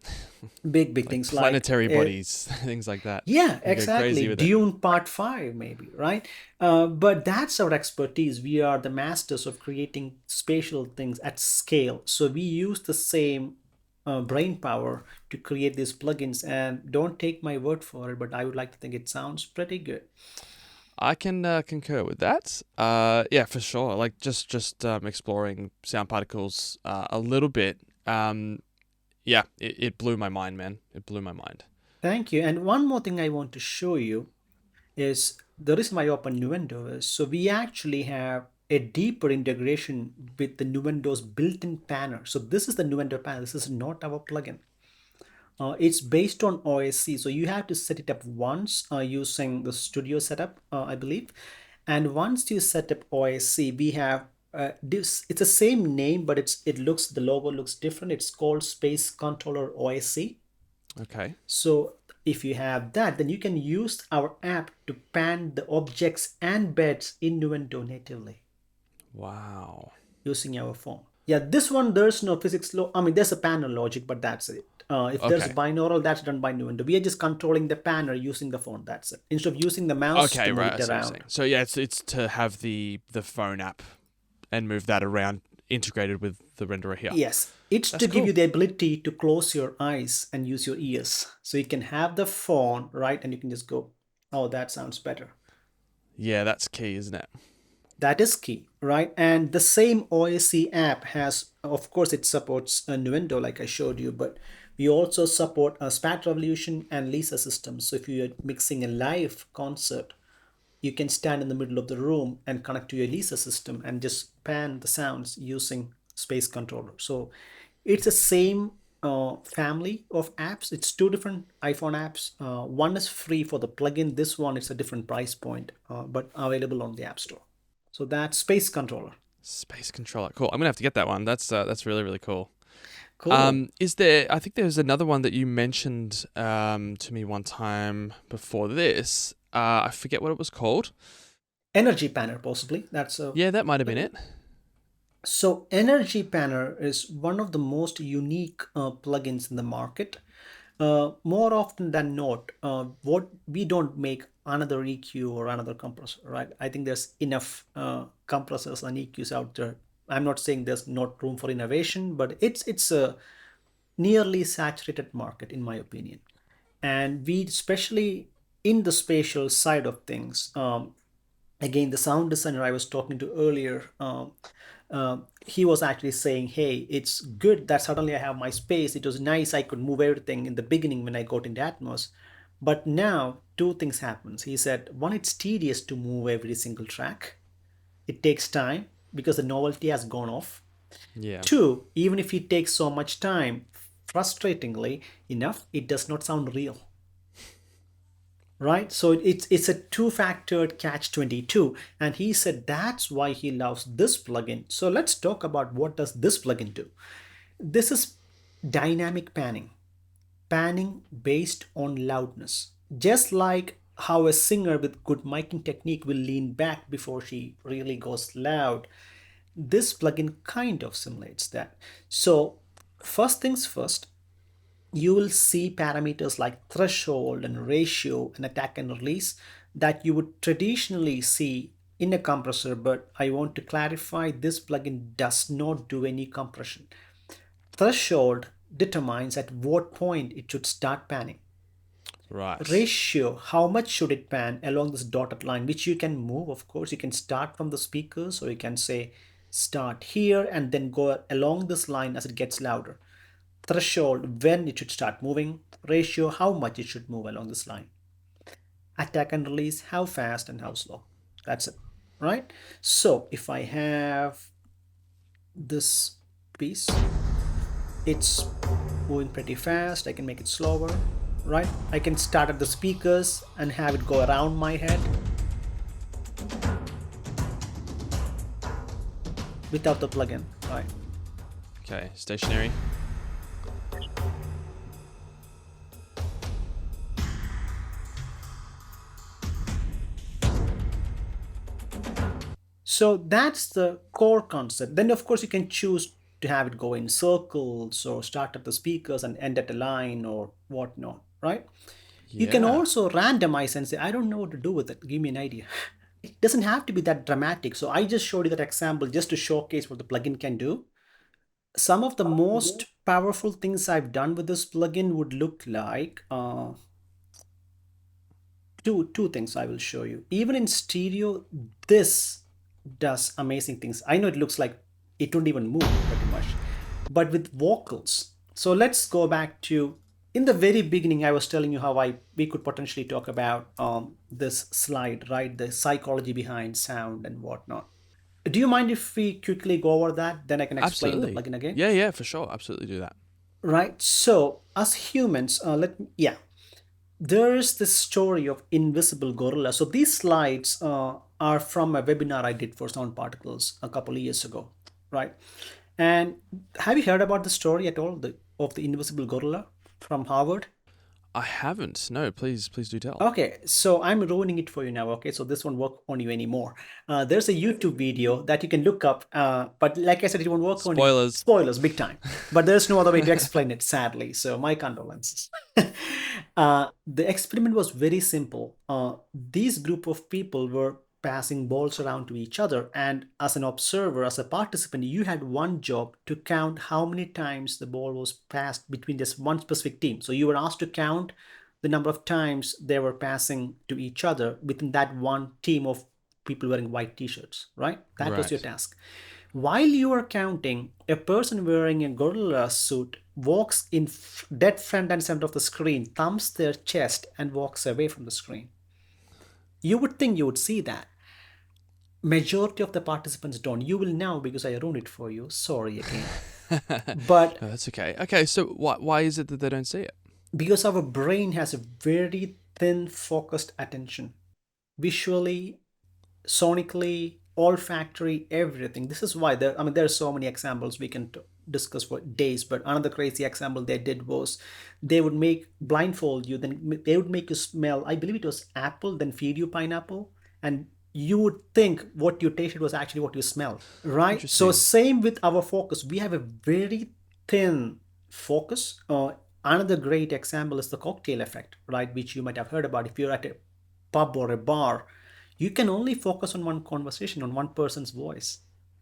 Big Like things like planetary bodies, things like that. yeah, You can go exactly. crazy with it. Dune Part 5, maybe, right? But that's our expertise. We are the masters of creating spatial things at scale. So we use the same brain power to create these plugins. And don't take my word for it, but I would like to think it sounds pretty good. I can concur with that. Yeah, for sure. Like just exploring sound particles a little bit. Yeah, it blew my mind, man. It blew my mind. Thank you. And one more thing I want to show you is the reason why I opened Nuendo is so we actually have a deeper integration with the Nuendo's built-in panner. So this is the Nuendo panel. This is not our plugin. It's based on OSC, so you have to set it up once using the studio setup, I believe. And once you set up OSC, we have this. It's the same name, but the logo looks different. It's called Space Controller OSC. Okay. So if you have that, then you can use our app to pan the objects and beds in Nuendo natively Wow. using our phone. Yeah, this one, there's no physics law. I mean, there's a panel logic, but that's it. If there's a Okay. binaural, that's done by Nuendo. We are just controlling the panel using the phone. That's it. Instead of using the mouse to Okay, move right. I it see what you're around. saying. So yeah, it's to have the phone app and move that around integrated with the renderer here. Yes, it's That's to give cool. you the ability to close your eyes and use your ears. So you can have the phone, right? And you can just go, oh, that sounds better. Yeah, that's key, isn't it? That is key, right? And the same OSC app has, of course, it supports a Nuendo, like I showed you, but we also support a Spat Revolution and Lisa systems. So if you're mixing a live concert, you can stand in the middle of the room and connect to your Lisa system and just pan the sounds using Space Controller. So It's the same family of apps. It's two different iPhone apps. One is free for the plugin. This one is a different price point, but available on the App Store. So that's Space Controller. Space controller. Cool. I'm gonna have to get that one. That's really really cool. Cool. Is there? I think there's another one that you mentioned to me one time before this. I forget what it was called. Energy Panner, possibly. That's a Yeah, that might have been plugin. it. So Energy Panner is one of the most unique plugins in the market. More often than not, what we don't make another EQ or another compressor, right? I think there's enough compressors and EQs out there. I'm not saying there's not room for innovation, but it's a nearly saturated market in my opinion. And we, especially in the spatial side of things, again, the sound designer I was talking to earlier, he was actually saying, hey, it's good that suddenly I have my space. It was nice, I could move everything in the beginning when I got into Atmos, but now two things happens. He said, one, it's tedious to move every single track. It takes time because the novelty has gone off. Yeah. Two, even if it takes so much time, frustratingly enough, it does not sound real, right? So it's a two-factored catch 22, and he said that's why he loves this plugin. So let's talk about what does this plugin do. This is dynamic panning, panning based on loudness, just like how a singer with good miking technique will lean back before she really goes loud. This plugin kind of simulates that. So first things first, you will see parameters like threshold and ratio and attack and release that you would traditionally see in a compressor, but I want to clarify this plugin does not do any compression. Threshold determines at what point it should start panning. Right. Ratio, how much should it pan along this dotted line, which you can move, of course. You can start from the speakers, or you can say start here and then go along this line as it gets louder. Threshold, when it should start moving. Ratio, how much it should move along this line. Attack and release, how fast and how slow. That's it, right? So if I have this piece, it's moving pretty fast. I can make it slower, right? I can start at the speakers and have it go around my head without the plugin, right? Okay. Stationary. So that's the core concept. Then, of course, you can choose to have it go in circles or start at the speakers and end at a line or whatnot, right? You can Yeah. also randomize and say, I don't know what to do with it. Give me an idea. It doesn't have to be that dramatic. So I just showed you that example just to showcase what the plugin can do. Some of the most powerful things I've done with this plugin would look like two things I will show you. Even in stereo, this does amazing things. I know it looks like it don't even move pretty much, but with vocals. So let's go back to in the very beginning. I was telling you how I we could potentially talk about this slide, right? The psychology behind sound and whatnot. Do you mind if we quickly go over that? Then I can explain the Absolutely. plugin again. Yeah. Yeah. For sure. Absolutely do that. Right. So as humans, yeah, there is this story of invisible gorilla. So these slides are from a webinar I did for sound particles a couple of years ago, right? And have you heard about the story at all, of the invisible gorilla from Harvard? I haven't. No. Please do tell. Okay, so I'm ruining it for you now. Okay, so this won't work on you anymore. There's a YouTube video that you can look up, but like I said, it won't work on you. Spoilers. Spoilers, big time. But there's no other way to explain it, sadly. So my condolences. The experiment was very simple. These group of people were passing balls around to each other, and as an observer, as a participant, you had one job to count how many times the ball was passed between just one specific team. So you were asked to count the number of times they were passing to each other within that one team of people wearing white t-shirts, right? That was your Right. task. While you are counting, a person wearing a gorilla suit walks in dead front and center of the screen, thumps their chest, and walks away from the screen. You would think you would see that. Majority of the participants don't. You will now because I ruined it for you. Sorry again. But No, that's okay. Okay, so why is it that they don't see it? because our brain has a very thin focused attention, visually, sonically, olfactory, everything. This is why there. I mean, there are so many examples we can discuss for days. But another crazy example they did was they would make blindfold you, then they would make you smell. I believe it was apple, then feed you pineapple, and you would think what you tasted was actually what you smelled. Right. So Interesting. same with our focus. We have a very thin focus. Another great example is the cocktail effect, right? Which you might have heard about. If you're at a pub or a bar, you can only focus on one conversation, on one person's voice,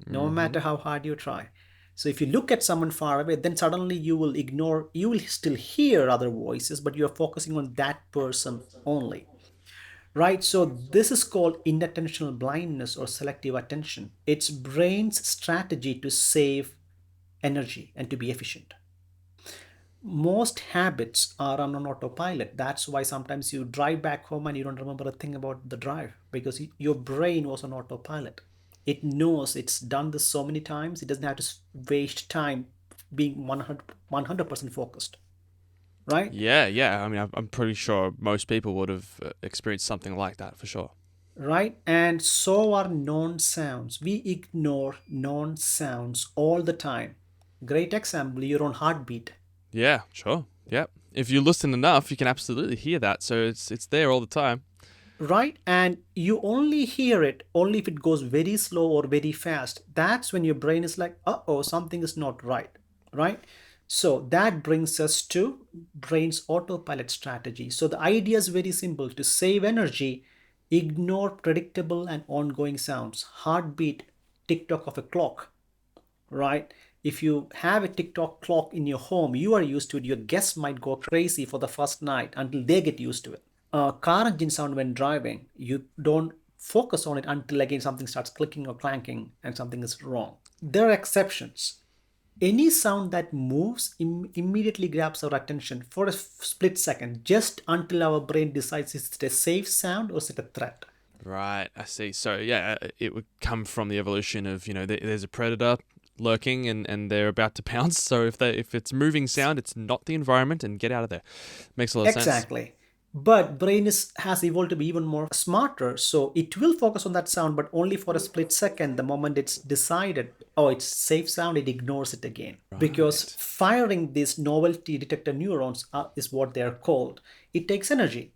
no Mm-hmm. matter how hard you try. So if you look at someone far away, then suddenly you will ignore, you will still hear other voices, but you're focusing on that person only. Right? So this is called inattentional blindness or selective attention. It's brain's strategy to save energy and to be efficient. Most habits are on autopilot. That's why sometimes you drive back home and you don't remember a thing about the drive because your brain was on autopilot. It knows it's done this so many times, it doesn't have to waste time being 100% focused, right? Yeah, yeah. I mean, I'm pretty sure most people would have experienced something like that for sure. Right? And so are non sounds. We ignore non sounds all the time. Great example, your own heartbeat. Yeah, sure. Yeah. If you listen enough, you can absolutely hear that. So it's there all the time. Right? And you only hear it only if it goes very slow or very fast. That's when your brain is like, uh-oh, something is not right. Right? So that brings us to brain's autopilot strategy. So the idea is very simple. To save energy, ignore predictable and ongoing sounds. Heartbeat, tick-tock of a clock, right? If you have a TikTok clock in your home, you are used to it. Your guests might go crazy for the first night until they get used to it. Car engine sound when driving, you don't focus on it until again something starts clicking or clanking and something is wrong. There are exceptions. Any sound that moves immediately grabs our attention for a split second, just until our brain decides is it a safe sound or is it a threat. Right, I see. So yeah, it would come from the evolution of there's a predator lurking and they're about to pounce. So if it's moving sound, it's not the environment, and get out of there. Makes a lot of sense. Exactly. But brain has evolved to be even more smarter, so it will focus on that sound, but only for a split second. The moment it's decided, oh, it's safe sound, it ignores it again. Because Right. firing these novelty detector neurons is what they are called. It takes energy.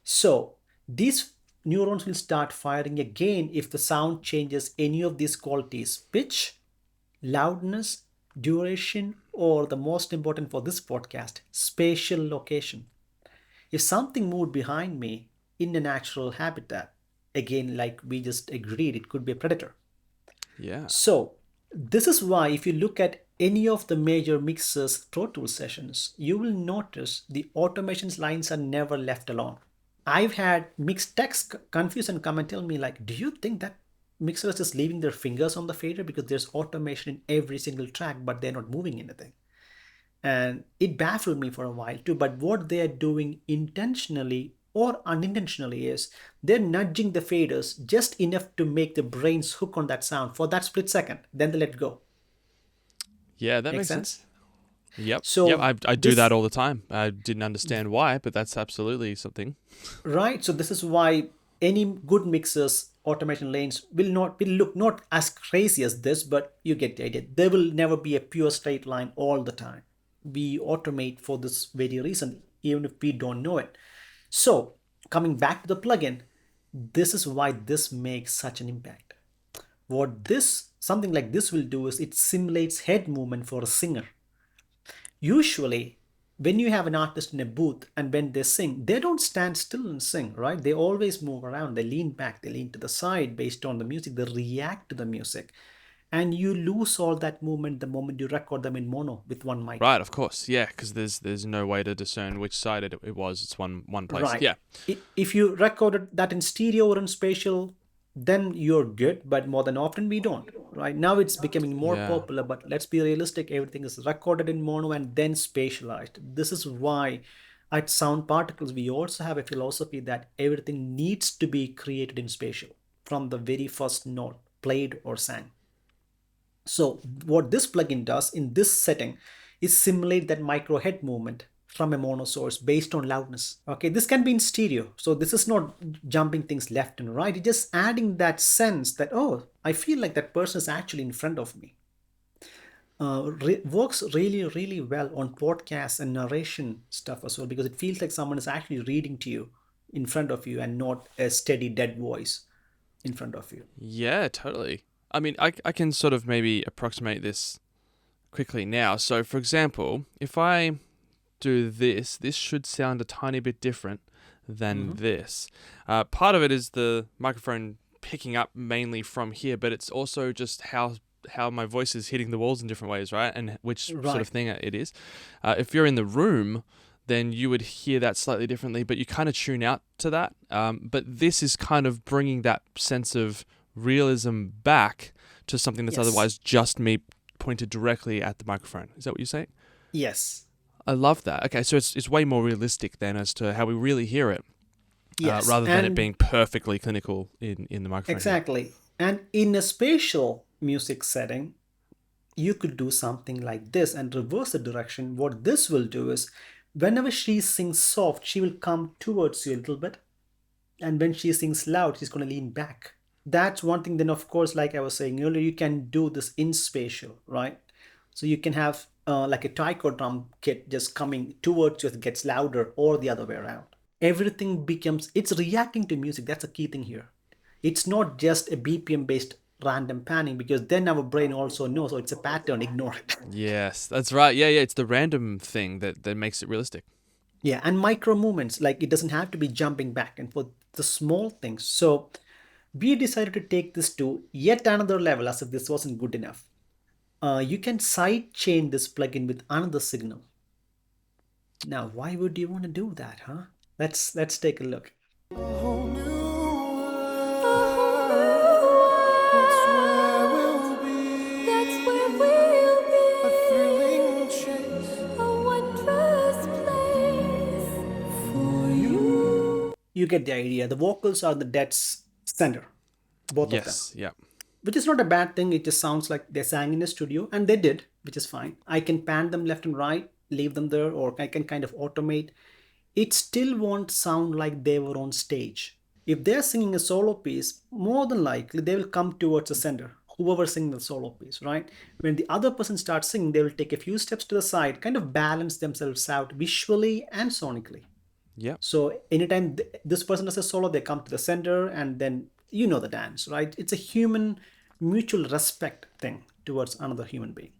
So these neurons will start firing again if the sound changes any of these qualities: pitch, loudness, duration, or the most important for this podcast, spatial location. If something moved behind me in a natural habitat, again, like we just agreed, it could be a predator. Yeah. So, this is why if you look at any of the major mixers Pro Tools sessions, you will notice the automations lines are never left alone. I've had mixed techs confuse and come and tell me, like, do you think that mixer is just leaving their fingers on the fader because there's automation in every single track, but they're not moving anything? And it baffled me for a while too. But what they are doing intentionally or unintentionally is they're nudging the faders just enough to make the brains hook on that sound for that split second. Then they let go. Yeah, that Make makes sense. sense? Yep. Yep. So I do that this all the time. I didn't understand why, but that's absolutely something. right. So this is why any good mixers automation lanes will look not as crazy as this, but you get the idea. There will never be a pure straight line all the time. We automate for this very reason, even if we don't know it. So coming back to the plugin, this is why this makes such an impact. What this something like this will do is it simulates head movement for a singer. Usually, when you have an artist in a booth and when they sing, they don't stand still and sing, right? They always move around. They lean back, they lean to the side based on the music, they react to the music. And you lose all that movement the moment you record them in mono with one mic. Right, of course. Yeah, because there's no way to discern which side it was. It's one place. Right. Yeah. If you recorded that in stereo or in spatial, then you're good, but more than often we don't. Right now, it's becoming more Yeah. popular, but let's be realistic. Everything is recorded in mono and then spatialized. This is why at Sound Particles, we also have a philosophy that everything needs to be created in spatial from the very first note, played or sang. So what this plugin does in this setting is simulate that micro head movement from a mono source based on loudness. Okay, this can be in stereo. So this is not jumping things left and right. It's just adding that sense that, oh, I feel like that person is actually in front of me. Works really, really well on podcasts and narration stuff as well, because it feels like someone is actually reading to you in front of you and not a steady dead voice in front of you. Yeah, totally. I mean, I can sort of maybe approximate this quickly now. So, for example, if I do this, this should sound a tiny bit different than Hmm. this. Part of it is the microphone picking up mainly from here, but it's also just how my voice is hitting the walls in different ways, right? And which sort of Right. thing it is. If you're in the room, then you would hear that slightly differently, but you kind of tune out to that. But this is kind of bringing that sense of realism back to something that's Yes. otherwise just me pointed directly at the microphone. Is that what you're saying? Yes. I love that. Okay, so it's way more realistic then as to how we really hear it, Yes. rather than it And being perfectly clinical in the microphone here. exactly. And in a spatial music setting, you could do something like this and reverse the direction. What this will do is whenever she sings soft, she will come towards you a little bit. And when she sings loud, she's going to lean back. That's one thing. Then, of course, like I was saying earlier, you can do this in spatial, right? So you can have like a taiko drum kit just coming towards you as it gets louder, or the other way around. Everything becomes, it's reacting to music. That's a key thing here. It's not just a BPM based random panning, because then our brain also knows, oh, it's a pattern, ignore it. Yes, that's right. Yeah, yeah. It's the random thing that makes it realistic. Yeah, and micro movements, like it doesn't have to be jumping back and forth, the small things. So we decided to take this to yet another level as if this wasn't good enough. You can side chain this plugin with another signal. Now, why would you want to do that, huh? Let's take a look. A whole new world. That's where we'll be. That's where we'll be. A thrilling chase. A wondrous place for you. You get the idea. The vocals are the dead center, both of them, Yes. Yeah. which is not a bad thing. It just sounds like they sang in a studio, and they did, which is fine. I can pan them left and right, leave them there, or I can kind of automate. It still won't sound like they were on stage. If they're singing a solo piece, more than likely they will come towards the center, whoever singing the solo piece, right? When the other person starts singing, they will take a few steps to the side, kind of balance themselves out visually and sonically. Yep. So anytime this person does a solo, they come to the center, and then you know the dance, right? It's a human mutual respect thing towards another human being.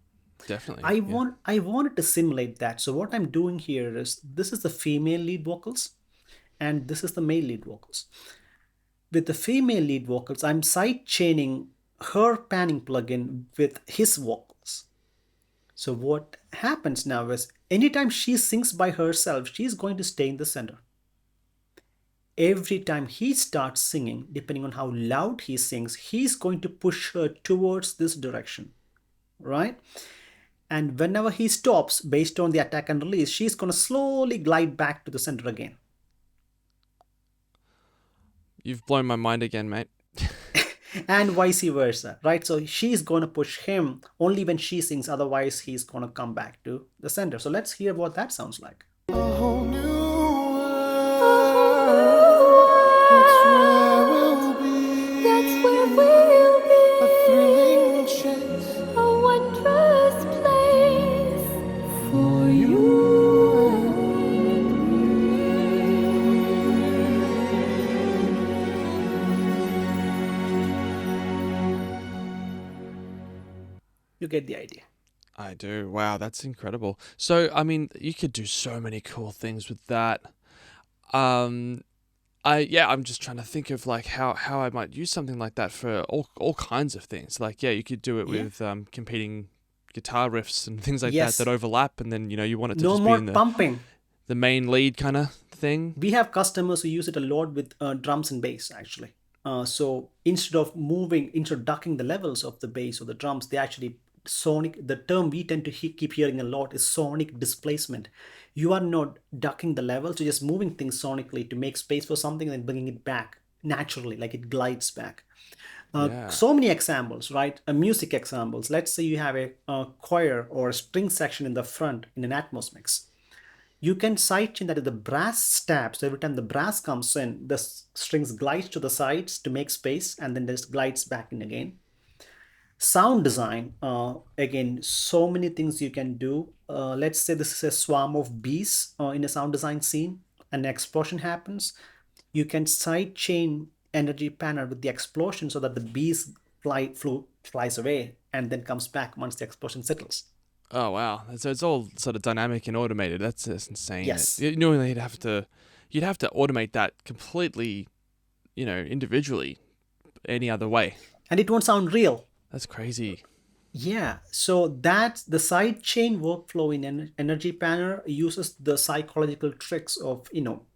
Definitely. I Yeah. want I wanted to simulate that. So what I'm doing here is, this is the female lead vocals and this is the male lead vocals. With the female lead vocals, I'm side chaining her panning plugin with his vocals. So what happens now is, anytime she sings by herself, she's going to stay in the center. Every time he starts singing, depending on how loud he sings, he's going to push her towards this direction, right? And whenever he stops, based on the attack and release, she's going to slowly glide back to the center again. You've blown my mind again, mate. And vice versa, right? So she's going to push him only when she sings, otherwise, he's going to come back to the center. So let's hear what that sounds like. A whole new world. That's where we'll be. That's where we'll be. A thrilling chase. A wondrous place for you. You get the idea. I do. Wow, that's incredible. So, I mean, you could do so many cool things with that. Um, I'm just trying to think of like how I might use something like that for all kinds of things. Like, yeah, you could do it Yeah. with competing guitar riffs and things like that Yes. overlap, and then you want it to No just be more in pumping. the main lead kind of thing. We have customers who use it a lot with drums and bass, actually. So instead of ducking the levels of the bass or the drums, they actually sonic. The term we tend to keep hearing a lot is sonic displacement. You are not ducking the levels, you're just moving things sonically to make space for something and then bringing it back naturally, like it glides back. Yeah. So many examples, right? Music examples. Let's say you have a choir or a string section in the front in an Atmos mix. You can sidechain that if the brass stabs, so every time the brass comes in, the strings glides to the sides to make space and then just glides back in again. Sound design, again, so many things you can do. Let's say this is a swarm of bees in a sound design scene, an explosion happens. You can sidechain energy panel with the explosion so that the bees flies away and then comes back once the explosion settles. Oh wow. So it's all sort of dynamic and automated. That's just insane. Yes. Normally you'd have to automate that completely, individually any other way. And it won't sound real. That's crazy. Yeah, so that's the sidechain workflow in Energy Panel uses the psychological tricks of,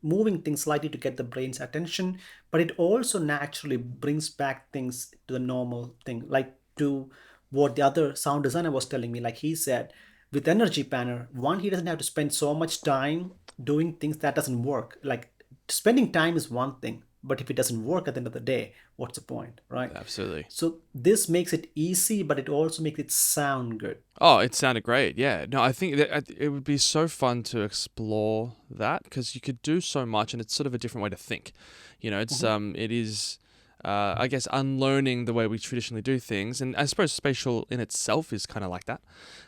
moving things slightly to get the brain's attention, but it also naturally brings back things to the normal thing, like to what the other sound designer was telling me. Like he said, with Energy Panel, one, he doesn't have to spend so much time doing things that doesn't work. Like spending time is one thing, but if it doesn't work at the end of the day, what's the point, right? Absolutely. So this makes it easy, but it also makes it sound good. Oh, it sounded great. Yeah. No, I think that it would be so fun to explore that because you could do so much, and it's sort of a different way to think. It is, I guess, unlearning the way we traditionally do things, and I suppose spatial in itself is kind of like that,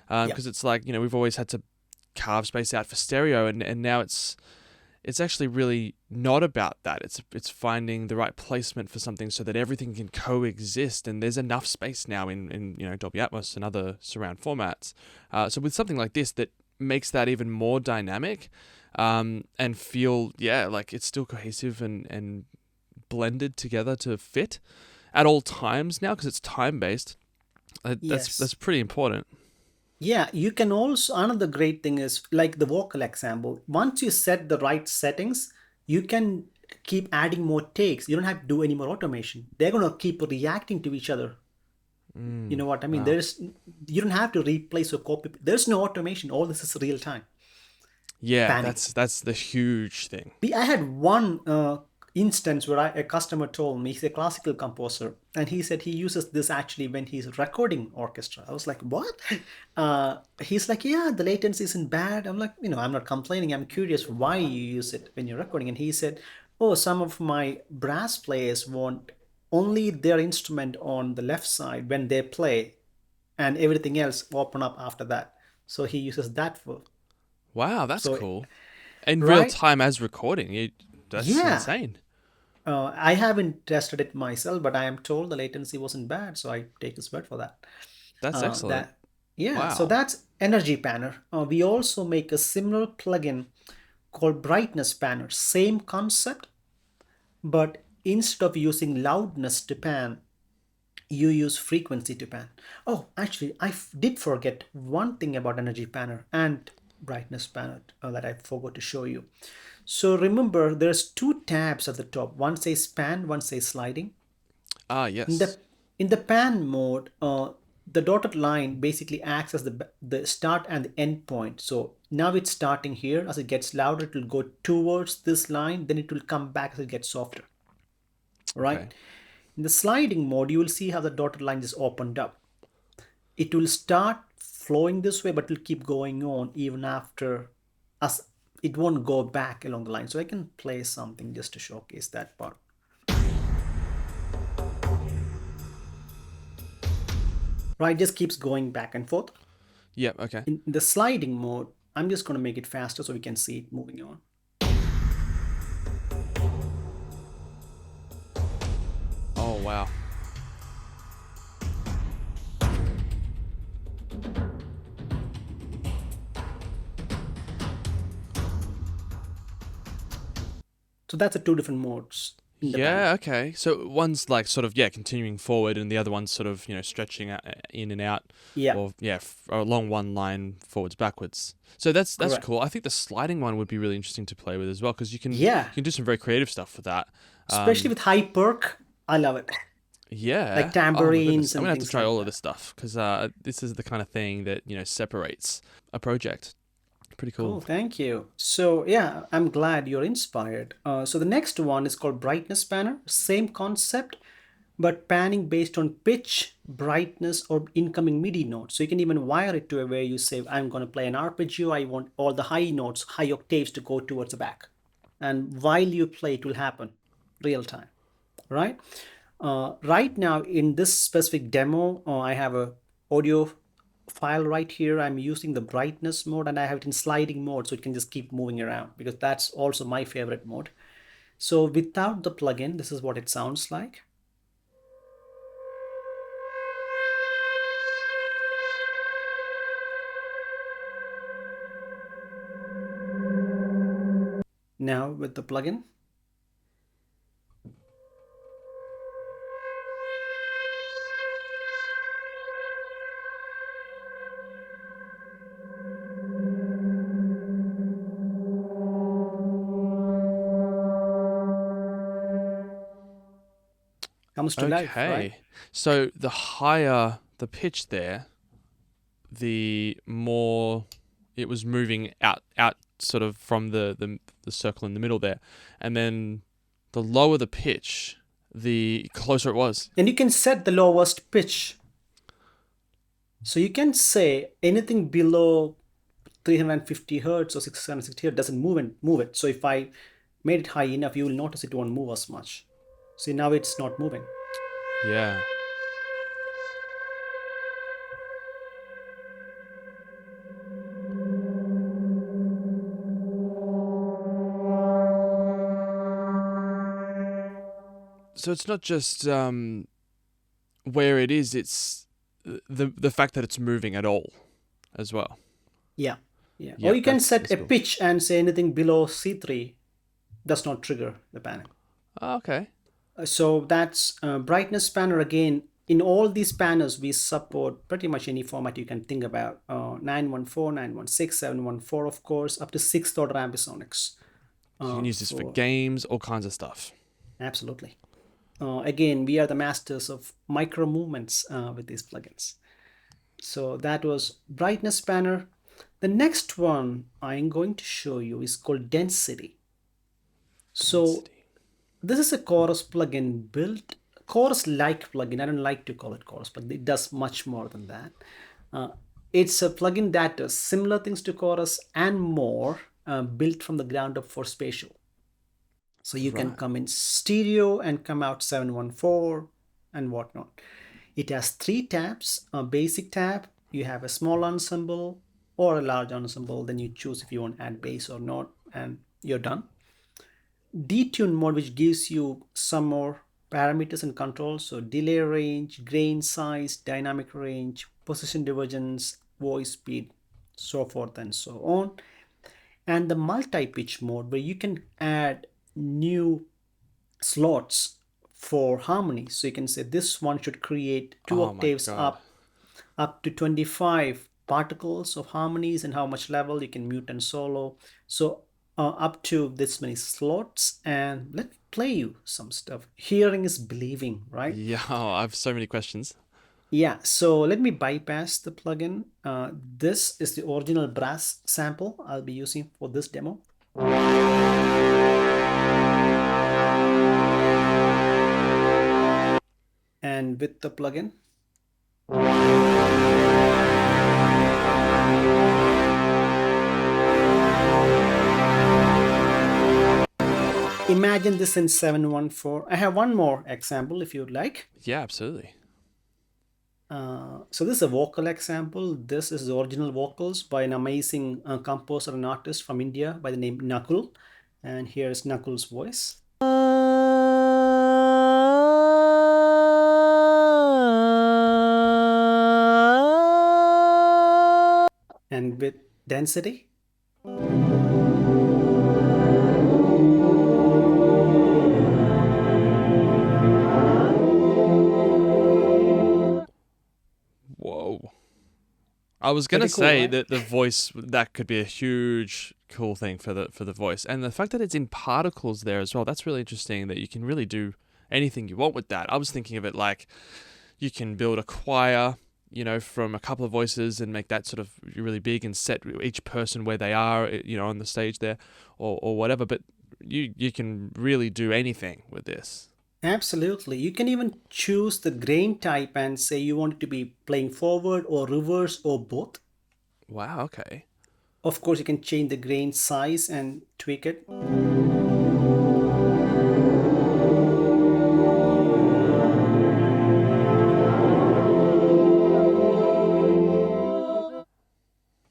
because it's like we've always had to carve space out for stereo, and now it's actually really not about that. It's finding the right placement for something so that everything can coexist, and there's enough space now in Dolby Atmos and other surround formats. So with something like this that makes that even more dynamic, and feel like it's still cohesive and blended together to fit at all times now because it's time based. That's pretty important. Yeah, you can also, another great thing is like the vocal example. Once you set the right settings, you can keep adding more takes. You don't have to do any more automation. They're going to keep reacting to each other. You know what I mean? Wow. You don't have to replace or copy. There's no automation. All this is real time. Yeah, Panning. that's the huge thing. I had one instance where a customer told me, he's a classical composer, and he said he uses this actually when he's recording orchestra. I was like, what? He's like, yeah, the latency isn't bad. I'm like, I'm not complaining. I'm curious why you use it when you're recording. And he said, oh, some of my brass players want only their instrument on the left side when they play, and everything else open up after that. So he uses that for. Wow, that's So, cool. In real right? time as recording, that's Yeah. insane. I haven't tested it myself, but I am told the latency wasn't bad, so I take his word for that. That's excellent. So Wow. that's Energy Panner. We also make a similar plugin called Brightness Panner. Same concept, but instead of using loudness to pan, you use frequency to pan. Oh, actually, did forget one thing about Energy Panner and Brightness Panner that I forgot to show you. So remember, there's two tabs at the top. One says pan, one says sliding. Ah, In yes. the in the pan mode, the dotted line basically acts as the start and the end point. So now it's starting here. As it gets louder, it will go towards this line. Then it will come back as it gets softer. Right? Okay. In the sliding mode, you will see how the dotted line is opened up. It will start flowing this way, but it will keep going on even after as it won't go back along the line. So I can play something just to showcase that part. Right, just keeps going back and forth. Yep. Okay. In the sliding mode, I'm just going to make it faster so we can see it moving on. Oh wow. So that's the two different modes in the Yeah. panel. Okay. So one's like sort of continuing forward, and the other one's sort of stretching out, in and out, Yeah, or along one line forwards backwards. So that's correct. cool. I think the sliding one would be really interesting to play with as well because you Yeah, can do some very creative stuff with that. especially with high perk. I love it. Yeah. Like Oh my goodness. tambourines I'm and gonna have to things try like all of that. this stuff because this is the kind of thing that separates a project. Pretty Cool, cool. thank you. So yeah, I'm glad you're inspired. So the next one is called Brightness Banner. Same concept, but panning based on pitch, brightness, or incoming MIDI notes. So you can even wire it to where you say, I'm going to play an arpeggio. I want all the high notes, high octaves to go towards the back. And while you play, it will happen real time, right? Right now in this specific demo, I have a audio file right here. I'm using the brightness mode and I have it in sliding mode so it can just keep moving around because that's also my favorite mode. So without the plugin, this is what it sounds like. Now with the plugin. Comes to life, right? Okay. So the higher the pitch there, the more it was moving out sort of from the circle in the middle there. And then the lower the pitch, the closer it was. And you can set the lowest pitch. So you can say anything below 350 hertz or 660 hertz doesn't move it. So if I made it high enough, you will notice it won't move as much. See, now it's not moving. Yeah. So it's not just where it is, it's the fact that it's moving at all as well. Yeah. Yeah. Yeah, Or you can that's set a cool. pitch and say anything below C3 does not trigger the panning. Oh, okay. So that's brightness panner again. In all these panners, we support pretty much any format you can think about. 914, 916, 714, of course, up to 6th order ambisonics. You can use this for games, all kinds of stuff. Absolutely. Again, we are the masters of micro movements with these plugins. So that was brightness panner. The next one I'm going to show you is called density. So this is a chorus plugin built, chorus-like plugin. I don't like to call it chorus plugin. It does much more than that. It's a plugin that does similar things to chorus and more, built from the ground up for spatial. So you can come in stereo and come out 714 and whatnot. It has 3 tabs, a basic tab, you have a small ensemble or a large ensemble, then you choose if you want to add bass or not, and you're done. Detune mode, which gives you some more parameters and controls, so delay range, grain size, dynamic range, position divergence, voice speed, so forth and so on. And the multi-pitch mode, where you can add new slots for harmony. So you can say this one should create 2 octaves up to 25 particles of harmonies, and how much level you can mute and solo. So up to this many slots. And let me play you some stuff. Hearing is believing, right? Yeah, I have so many questions. Yeah, so let me bypass the plugin. This is the original brass sample I'll be using for this demo. And with the plugin, imagine this in 714. I have one more example if you'd like. Yeah, absolutely. So this is a vocal example. This is the original vocals by an amazing composer and artist from India by the name Nakul. And here's Nakul's voice. And with density. Whoa. I was gonna Pretty cool, say right? that the voice, that could be a huge cool thing for the voice, and the fact that it's in particles there as well. That's really interesting. That you can really do anything you want with that. I was thinking of it like you can build a choir, you know, from a couple of voices and make that sort of really big and set each person where they are, you know, on the stage there, or whatever. But you can really do anything with this. Absolutely. You can even choose the grain type and say you want it to be playing forward or reverse or both. Wow, okay. Of course, you can change the grain size and tweak it.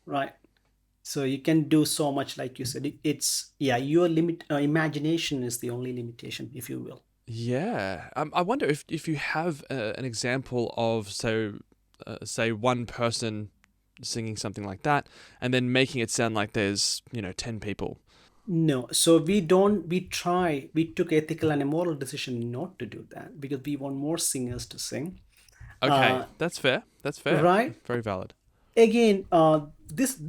Right. So you can do so much, like you said. It's, yeah, your limit, imagination is the only limitation, if you will. Yeah. I wonder if you have an example of, so, say, one person singing something like that, and then making it sound like there's, 10 people. No, so we took ethical and a moral decision not to do that because we want more singers to sing. Okay, Uh, that's fair. That's fair. right? Very valid. Again, this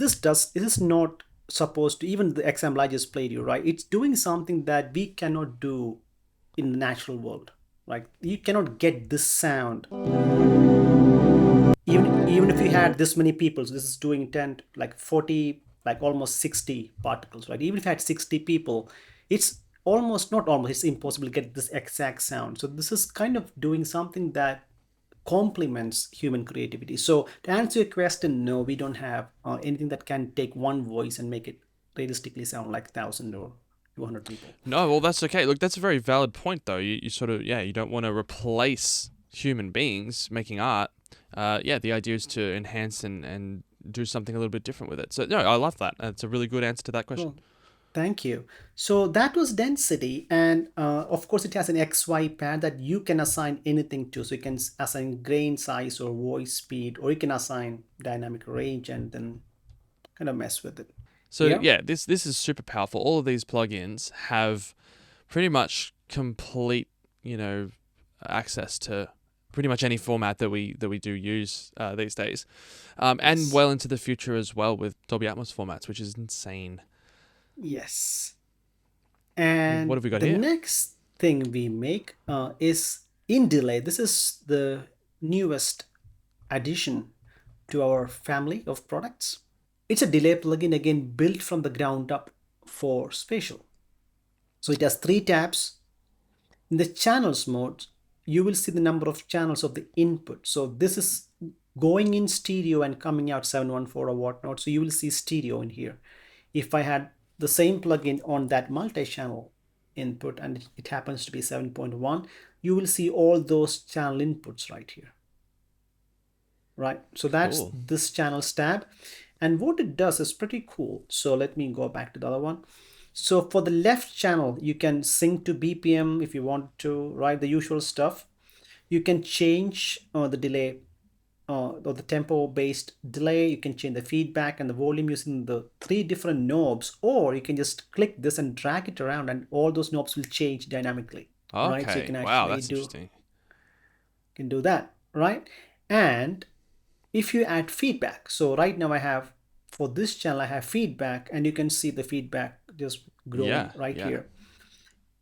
is not supposed to, even the example I just played you, right? It's doing something that we cannot do in the natural world. Right? You cannot get this sound even if you had this many people. So this is doing 10, like 40, like almost 60 particles, right? Even if you had 60 people, it's almost, not almost, it's impossible to get this exact sound. So this is kind of doing something that complements human creativity. So to answer your question, no, we don't have anything that can take one voice and make it realistically sound like 1,000 or 200 people. No, well, that's okay. Look, that's a very valid point, though. You sort of, yeah, you don't want to replace human beings making art. Yeah, the idea is to enhance and do something a little bit different with it. So, no, I love that. That's a really good answer to that question. Well, thank you. So that was density, and of course, it has an XY pad that you can assign anything to. So you can assign grain size or voice speed, or you can assign dynamic range and then kind of mess with it. So, Yeah. yeah, this is super powerful. All of these plugins have pretty much complete, access to pretty much any format that we do use these days, and Yes. well into the future as well with Dolby Atmos formats, which is insane. Yes. What And have we got the here? next thing we make is in delay. This is the newest addition to our family of products. It's a delay plugin, again built from the ground up for spatial. So it has three tabs. In the channels mode, you will see the number of channels of the input. So this is going in stereo and coming out 714 or whatnot. So you will see stereo in here. If I had the same plugin on that multi-channel input and it happens to be 7.1, you will see all those channel inputs right here. Right? So that's Cool. this channels tab. And what it does is pretty cool. So let me go back to the other one. So for the left channel, you can sync to BPM if you want to, right? The usual stuff. You can change the delay or the tempo based delay. You can change the feedback and the volume using the three different knobs, or you can just click this and drag it around and all those knobs will change dynamically, right? So you Okay. can Wow, actually that's interesting. do that, right? And if you add feedback, so right now I have, for this channel I have feedback, and you can see the feedback just growing Yeah, right yeah. here.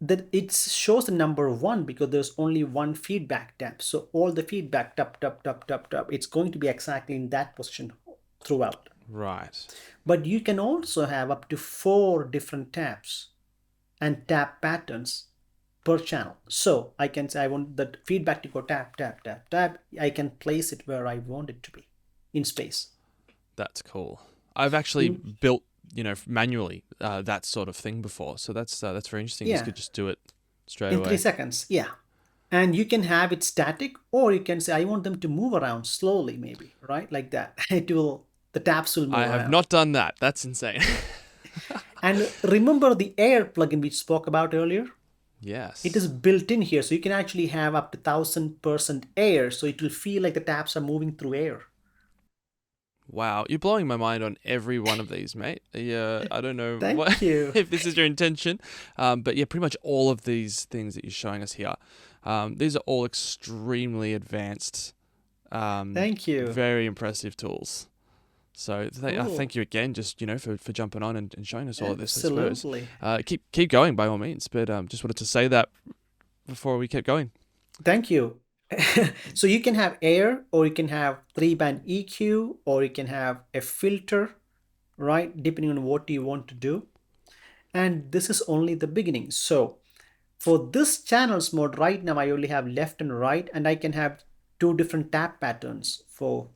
That it shows the number one because there's only one feedback tab. So all the feedback tap tap tap tap tap, it's going to be exactly in that position throughout. Right. But you can also have up to 4 different tabs and tap patterns per channel. So I can say I want the feedback to go tap tap tap tap. I can place it where I want it to be in space. That's cool. I've actually In built, manually that sort of thing before. So that's very interesting. You Yeah, could just do it straight in three away. seconds. Yeah. And you can have it static, or you can say I want them to move around slowly, maybe, right? Like that. It will, the tabs will I move have around. not done that. That's insane. And remember the air plugin we spoke about earlier? It is Yes. built in here, so you can actually have up to 1,000% air, so it will feel like the tabs are moving through air. Wow, you're blowing my mind on every one of these, mate. Yeah, I don't know what Thank you. if this is your intention, but yeah, pretty much all of these things that you're showing us here, these are all extremely advanced, Thank you. very impressive tools. So Cool. thank you again, just for jumping on and showing us all of this. I suppose Absolutely. keep going by all means, but just wanted to say that before we kept going. Thank you. So you can have air, or you can have three-band EQ, or you can have a filter, right? Depending on what you want to do. And this is only the beginning. So For this channels mode right now, I only have left and right, and I can have two different tap patterns for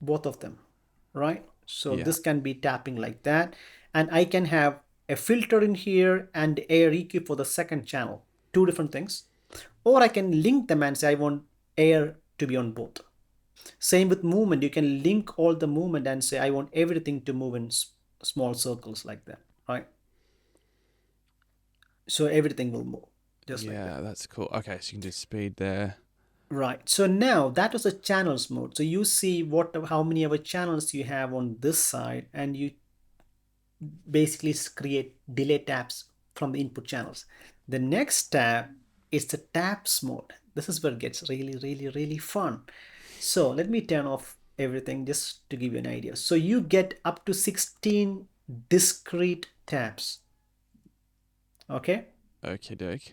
both of them, right? So Yeah. this can be tapping like that, and I can have a filter in here and air EQ for the second channel, two different things. Or I can link them and say I want air to be on both. Same with movement, you can link all the movement and say I want everything to move in small circles like that, right? So everything will move just like that. Yeah, that's cool. Okay, so you can do speed there. Right. So now that was a channels mode. So you see how many other channels you have on this side, and you basically create delay taps from the input channels. The next tab is the taps mode. This is where it gets really, really, really fun. So let me turn off everything just to give you an idea. So you get up to 16 discrete taps. Okay. Okie doke.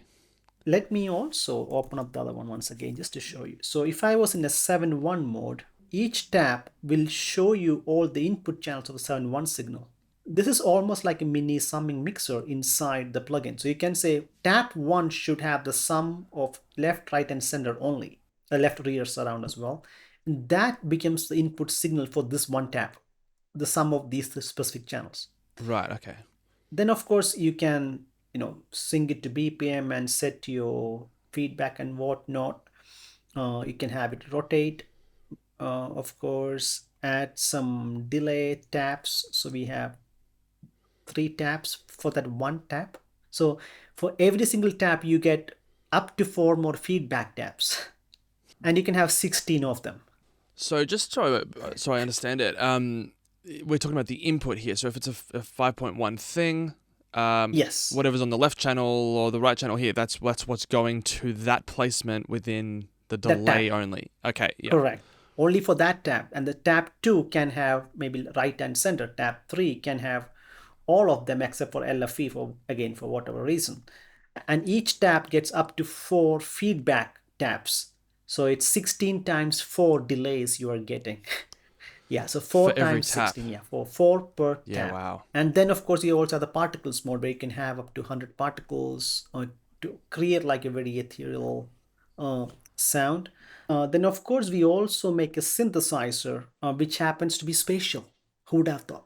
Let me also open up the other one once again just to show you. So if I was in a 7.1 mode, each tap will show you all the input channels of the 7.1 signal. This is almost like a mini summing mixer inside the plugin. So you can say tap 1 should have the sum of left, right, and center only, left, rear, surround as well. And that becomes the input signal for this one tap, the sum of these specific channels. Right, okay. Then of course you can, sync it to BPM and set your feedback and whatnot. You can have it rotate, of course, add some delay taps. So we have 3 taps for that one tap. So for every single tap, you get up to 4 more feedback taps, and you can have 16 of them. So just so I understand it, we're talking about the input here. So if it's a 5.1 thing, Yes. whatever's on the left channel or the right channel here, that's what's going to that placement within the delay only. Okay, yeah. Correct. Only for that tap. And the tap 2 can have maybe right and center. Tap 3 can have all of them except for LFE for whatever reason. And each tap gets up to 4 feedback taps. So it's 16 times 4 delays you are getting. Yeah, so 4 For every times tap. 16, yeah, for 4 per tap. Yeah, wow. And then of course you also have the particles mode where you can have up to 100 particles to create like a very ethereal sound. Then of course we also make a synthesizer which happens to be spatial. Who would have thought?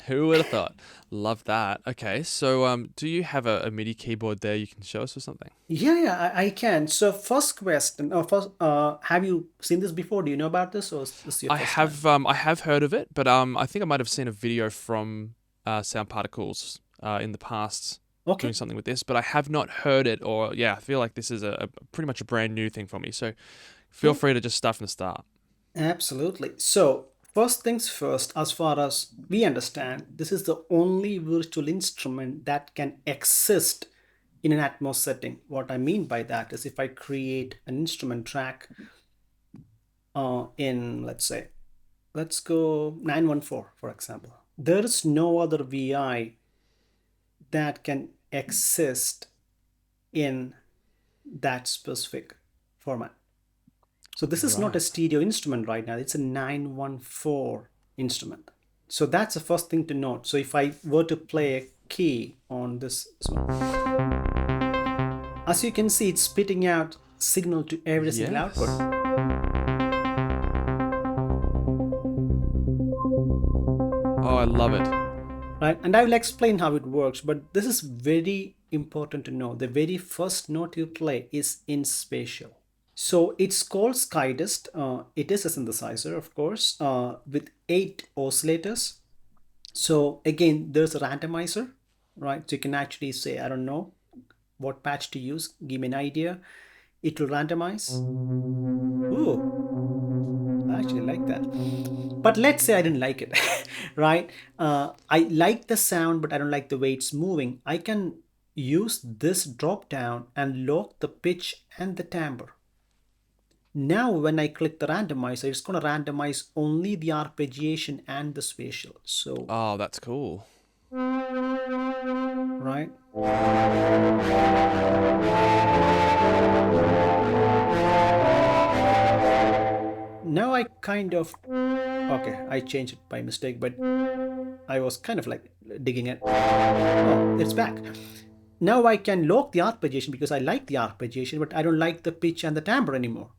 Who would have thought? Love that. Okay, so do you have a MIDI keyboard there you can show us or something? Yeah, I can. So first question, have you seen this before? Do you know about this, or is this your first time? I have heard of it, but I think I might have seen a video from Sound Particles in the past Okay. doing something with this, but I have not heard it, or yeah, I feel like this is a pretty much a brand new thing for me. So feel free to just start from the start. Absolutely. So, first things first, as far as we understand, this is the only virtual instrument that can exist in an Atmos setting. What I mean by that is if I create an instrument track in, let's go 914, for example. There is no other VI that can exist in that specific format. So this is not a stereo instrument right now. It's a 914 instrument. So that's the first thing to note. So if I were to play a key on this one, as you can see, it's spitting out signal to every single Yes. output. Oh, I love it. Right? And I will explain how it works, but this is very important to know. The very first note you play is in spatial. So it's called Skydust. It is a synthesizer, of course, with 8 oscillators. So again, there's a randomizer, right? So you can actually say, I don't know what patch to use. Give me an idea. It will randomize. Ooh, I actually like that. But let's say I didn't like it, right? I like the sound, but I don't like the way it's moving. I can use this drop down and lock the pitch and the timbre. Now when I click the randomizer, it's going to randomize only the arpeggiation and the spatial. So, Oh, that's cool. right? Now I kind of, okay, I changed it by mistake, but I was kind of like digging it. Oh, it's back. Now I can lock the arpeggiation because I like the arpeggiation, but I don't like the pitch and the timbre anymore,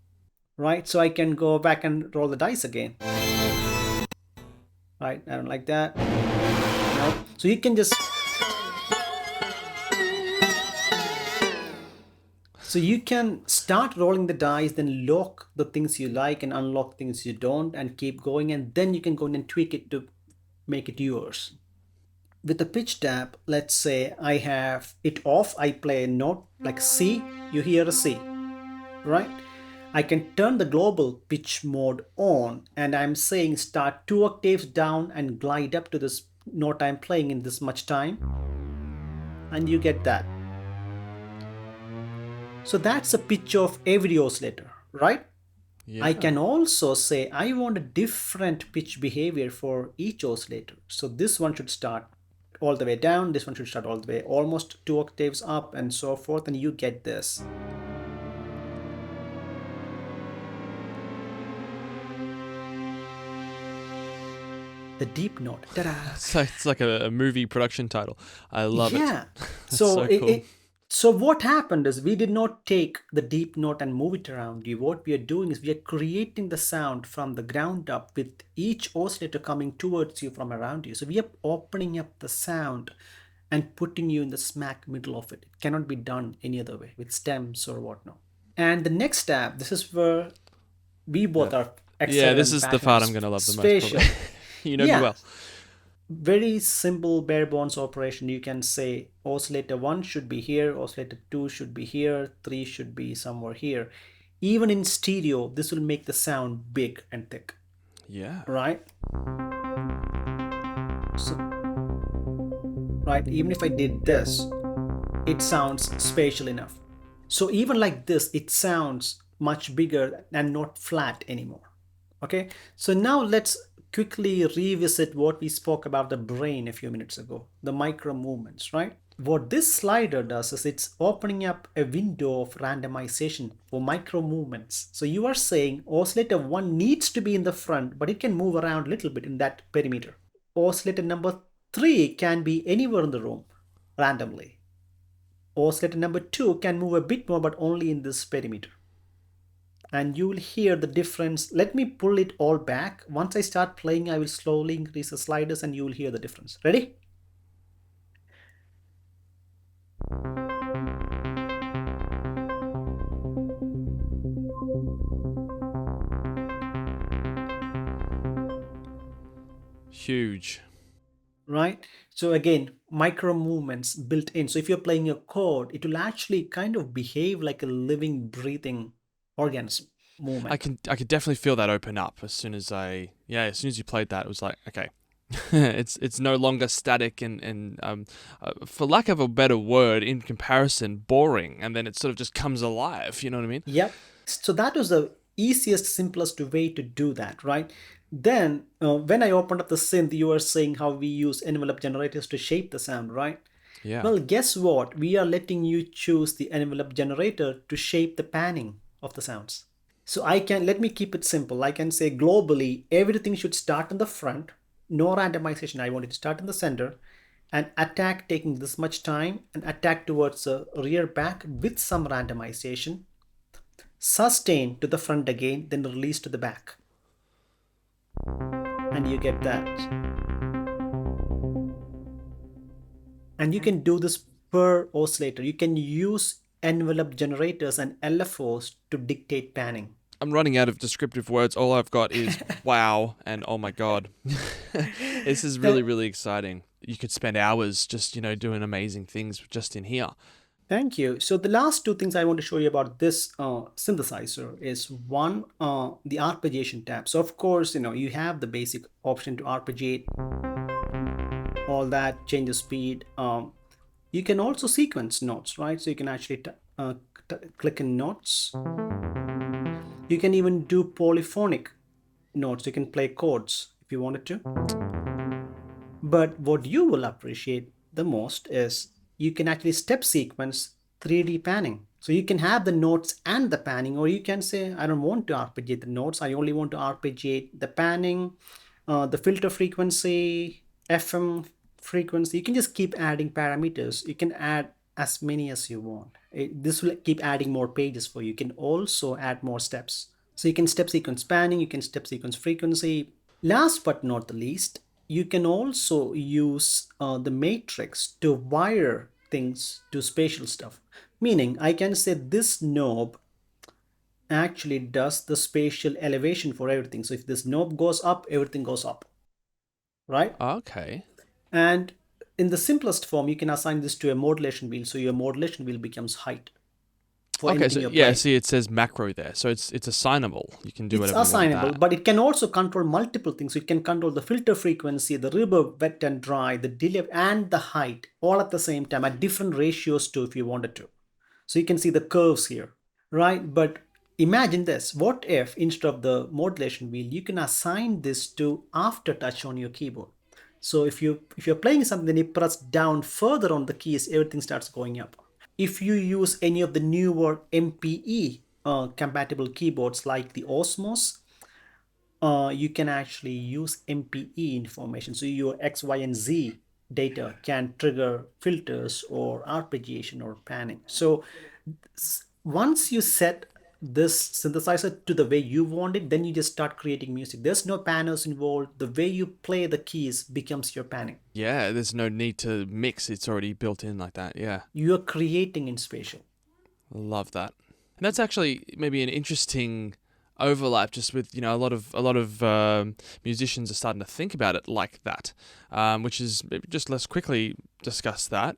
right? So I can go back and roll the dice again, right? I don't like that. No. So you can just, so you can start rolling the dice, then lock the things you like and unlock things you don't, and keep going, and then you can go in and tweak it to make it yours. With the pitch tab, let's say I have it off, I play a note like C, you hear a C, right? I can turn the global pitch mode on, and I'm saying start 2 octaves down and glide up to this note I'm playing in this much time, and you get that. So that's a pitch of every oscillator, right? Yeah. I can also say I want a different pitch behavior for each oscillator. So this one should start all the way down, this one should start all the way almost 2 octaves up, and so forth, and you get this. The deep note. Ta-da! So it's like a movie production title. I love it. Yeah. That's So so cool. so what happened is we did not take the deep note and move it around you. What we are doing is we are creating the sound from the ground up with each oscillator coming towards you from around you. So we are opening up the sound and putting you in the smack middle of it. It cannot be done any other way with stems or whatnot. And the next tab, this is where we both are excited. Yeah, this and is the passionate. part I'm going to love the most. Spatial. Probably. You know me Yeah. well. Very simple bare bones operation. You can say oscillator 1 should be here, oscillator 2 should be here, 3 should be somewhere here. Even in stereo, this will make the sound big and thick, Yeah. right? So, right, even if I did this, it sounds spatial enough. So even like this, it sounds much bigger and not flat anymore. Okay, so now let's quickly revisit what we spoke about the brain a few minutes ago, the micro movements, right? What this slider does is it's opening up a window of randomization for micro movements. So you are saying oscillator 1 needs to be in the front, but it can move around a little bit in that perimeter. Oscillator number 3 can be anywhere in the room randomly. Oscillator number 2 can move a bit more, but only in this perimeter. And you will hear the difference. Let me pull it all back. Once I start playing, I will slowly increase the sliders and you will hear the difference. Ready? Huge. Right? So again, micro movements built in. So if you're playing a chord, it will actually kind of behave like a living, breathing organism movement. I could definitely feel that open up as soon as as soon as you played that, it was like, okay. it's no longer static and for lack of a better word, in comparison, boring, and then it sort of just comes alive, you know what I mean? Yep. So that was the easiest, simplest way to do that, right? Then when I opened up the synth, you were saying how we use envelope generators to shape the sound, right? Yeah. Well, guess what? We are letting you choose the envelope generator to shape the panning of the sounds. So let me keep it simple. I can say globally, everything should start in the front, no randomization. I want it to start in the center and attack taking this much time and attack towards the rear back with some randomization. Sustain to the front again, then release to the back. And you get that. And you can do this per oscillator. You can use envelope generators and LFOs to dictate panning. I'm running out of descriptive words. All I've got is wow and oh my god. This is really, really exciting. You could spend hours just, doing amazing things just in here. Thank you. So the last two things I want to show you about this synthesizer is one, the arpeggiation tab. So of course, you have the basic option to arpeggiate, all that, change the speed. You can also sequence notes, right? So you can actually click in notes. You can even do polyphonic notes. You can play chords if you wanted to. But what you will appreciate the most is you can actually step sequence 3D panning. So you can have the notes and the panning, or you can say, I don't want to arpeggiate the notes. I only want to arpeggiate the panning, the filter frequency, FM frequency. You can just keep adding parameters. You can add as many as you want. This will keep adding more pages for you. You can also add more steps. So you can step sequence panning, you can step sequence frequency. Last but not the least, you can also use the matrix to wire things to spatial stuff. Meaning, I can say this knob actually does the spatial elevation for everything. So if this knob goes up, everything goes up, right? Okay. And in the simplest form, you can assign this to a modulation wheel. So your modulation wheel becomes height for Okay, anything so you're yeah, playing. see it says macro there. So it's assignable. You can do It's whatever you want with assignable, that. but it can also control multiple things. So it can control the filter frequency, the reverb, wet and dry, the delay, and the height all at the same time at different ratios too if you wanted to. So you can see the curves here, right? But imagine this. What if instead of the modulation wheel, you can assign this to aftertouch on your keyboard? So if you're playing something, then you press down further on the keys, everything starts going up. If you use any of the newer MPE compatible keyboards like the Osmos, you can actually use MPE information. So your X, Y, and Z data can trigger filters or arpeggiation or panning. So once you set this synthesizer to the way you want it, then you just start creating music. There's no panners involved. The way you play the keys becomes your panning. Yeah, there's no need to mix. It's already built in like that. Yeah. You're creating in spatial. Love that. And that's actually maybe an interesting overlap just with a lot of musicians are starting to think about it like that, which is maybe just let's quickly discuss that.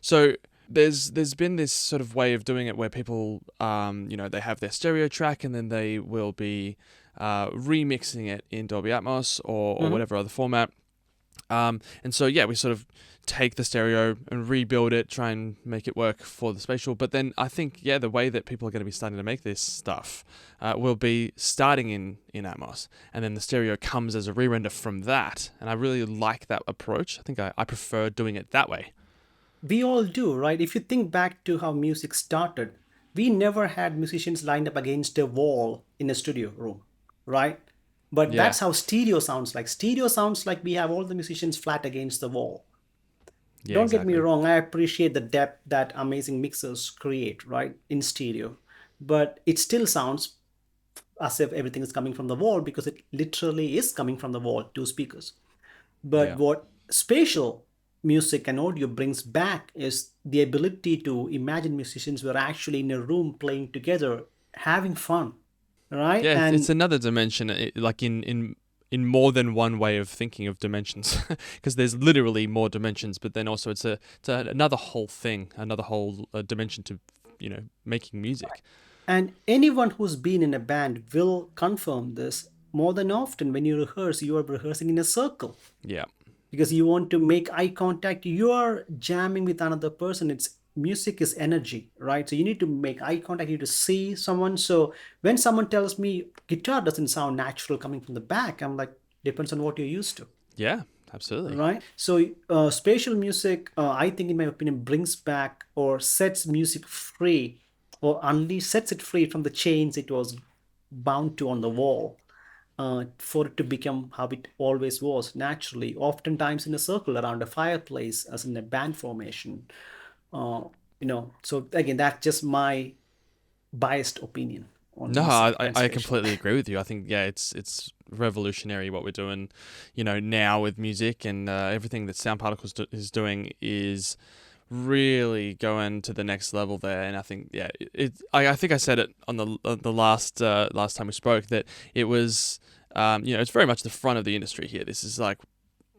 So there's been this sort of way of doing it where people they have their stereo track and then they will be remixing it in Dolby Atmos or whatever other format. And so yeah, we sort of take the stereo and rebuild it, try and make it work for the spatial. But then I think the way that people are going to be starting to make this stuff will be starting in Atmos, and then the stereo comes as a re-render from that. And I really like that approach. I think I prefer doing it that way. We all do, right? If you think back to how music started, we never had musicians lined up against a wall in a studio room, right? But Yeah, that's how stereo sounds like. Stereo sounds like we have all the musicians flat against the wall. yeah, Don't get me exactly. wrong, I appreciate the depth that amazing mixers create, right, in stereo. But it still sounds as if everything is coming from the wall because it literally is coming from the wall, two speakers. But Yeah. what spatial music and audio brings back is the ability to imagine musicians were actually in a room playing together, having fun, right? Yeah, it's And another dimension, like in more than one way of thinking of dimensions, because there's literally more dimensions, but then also it's another whole thing, another whole dimension to making music. and anyone who's been in a band will confirm this. More than often, when you rehearse, you are rehearsing in a circle Yeah, because you want to make eye contact. You are jamming with another person. It's music is energy, right? So you need to make eye contact. You need to see someone. So when someone tells me guitar doesn't sound natural coming from the back, I'm like, depends on what you're used to, yeah, absolutely. right? So spatial music, I think, in my opinion, brings back or sets music free, or sets it free from the chains it was bound to on the wall, for it to become how it always was, naturally, oftentimes in a circle around a fireplace, as in a band formation. Uh, so again, that's just my biased opinion on No, I, music I and I spatial. completely agree with you. I think it's revolutionary what we're doing, now with music and everything that Sound Particles is doing is really going to the next level there. And I think I think I said it on the last time we spoke that it was it's very much the front of the industry here. This is like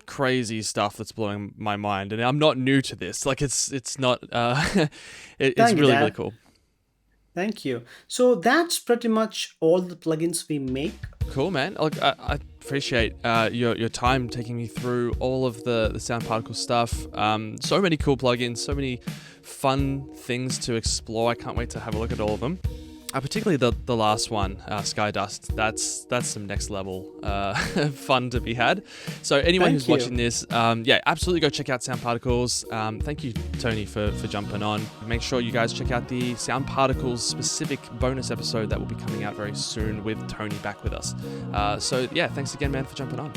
crazy stuff that's blowing my mind, and I'm not new to this. Like it's not it's Thank you, really Dad. cool. Thank you. So that's pretty much all the plugins we make. Cool, man. Look, I appreciate your time taking me through all of the Sound Particle stuff. So many cool plugins, so many fun things to explore. I can't wait to have a look at all of them. Particularly the last one, Sky Dust. That's some next level fun to be had. So anyone who's Thank you. watching this, absolutely go check out Sound Particles. Thank you, Tony, for jumping on. Make sure you guys check out the Sound Particles specific bonus episode that will be coming out very soon with Tony back with us. Thanks again, man, for jumping on.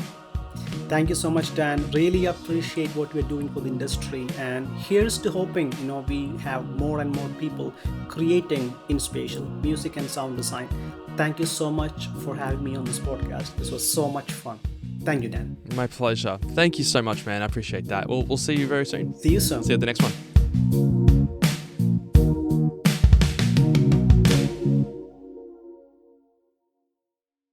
Thank you so much, Dan. Really appreciate what we're doing for the industry. And here's to hoping, we have more and more people creating in spatial music and sound design. Thank you so much for having me on this podcast. This was so much fun. Thank you, Dan. My pleasure. Thank you so much, man. I appreciate that. We'll see you very soon. See you soon. See you at the next one.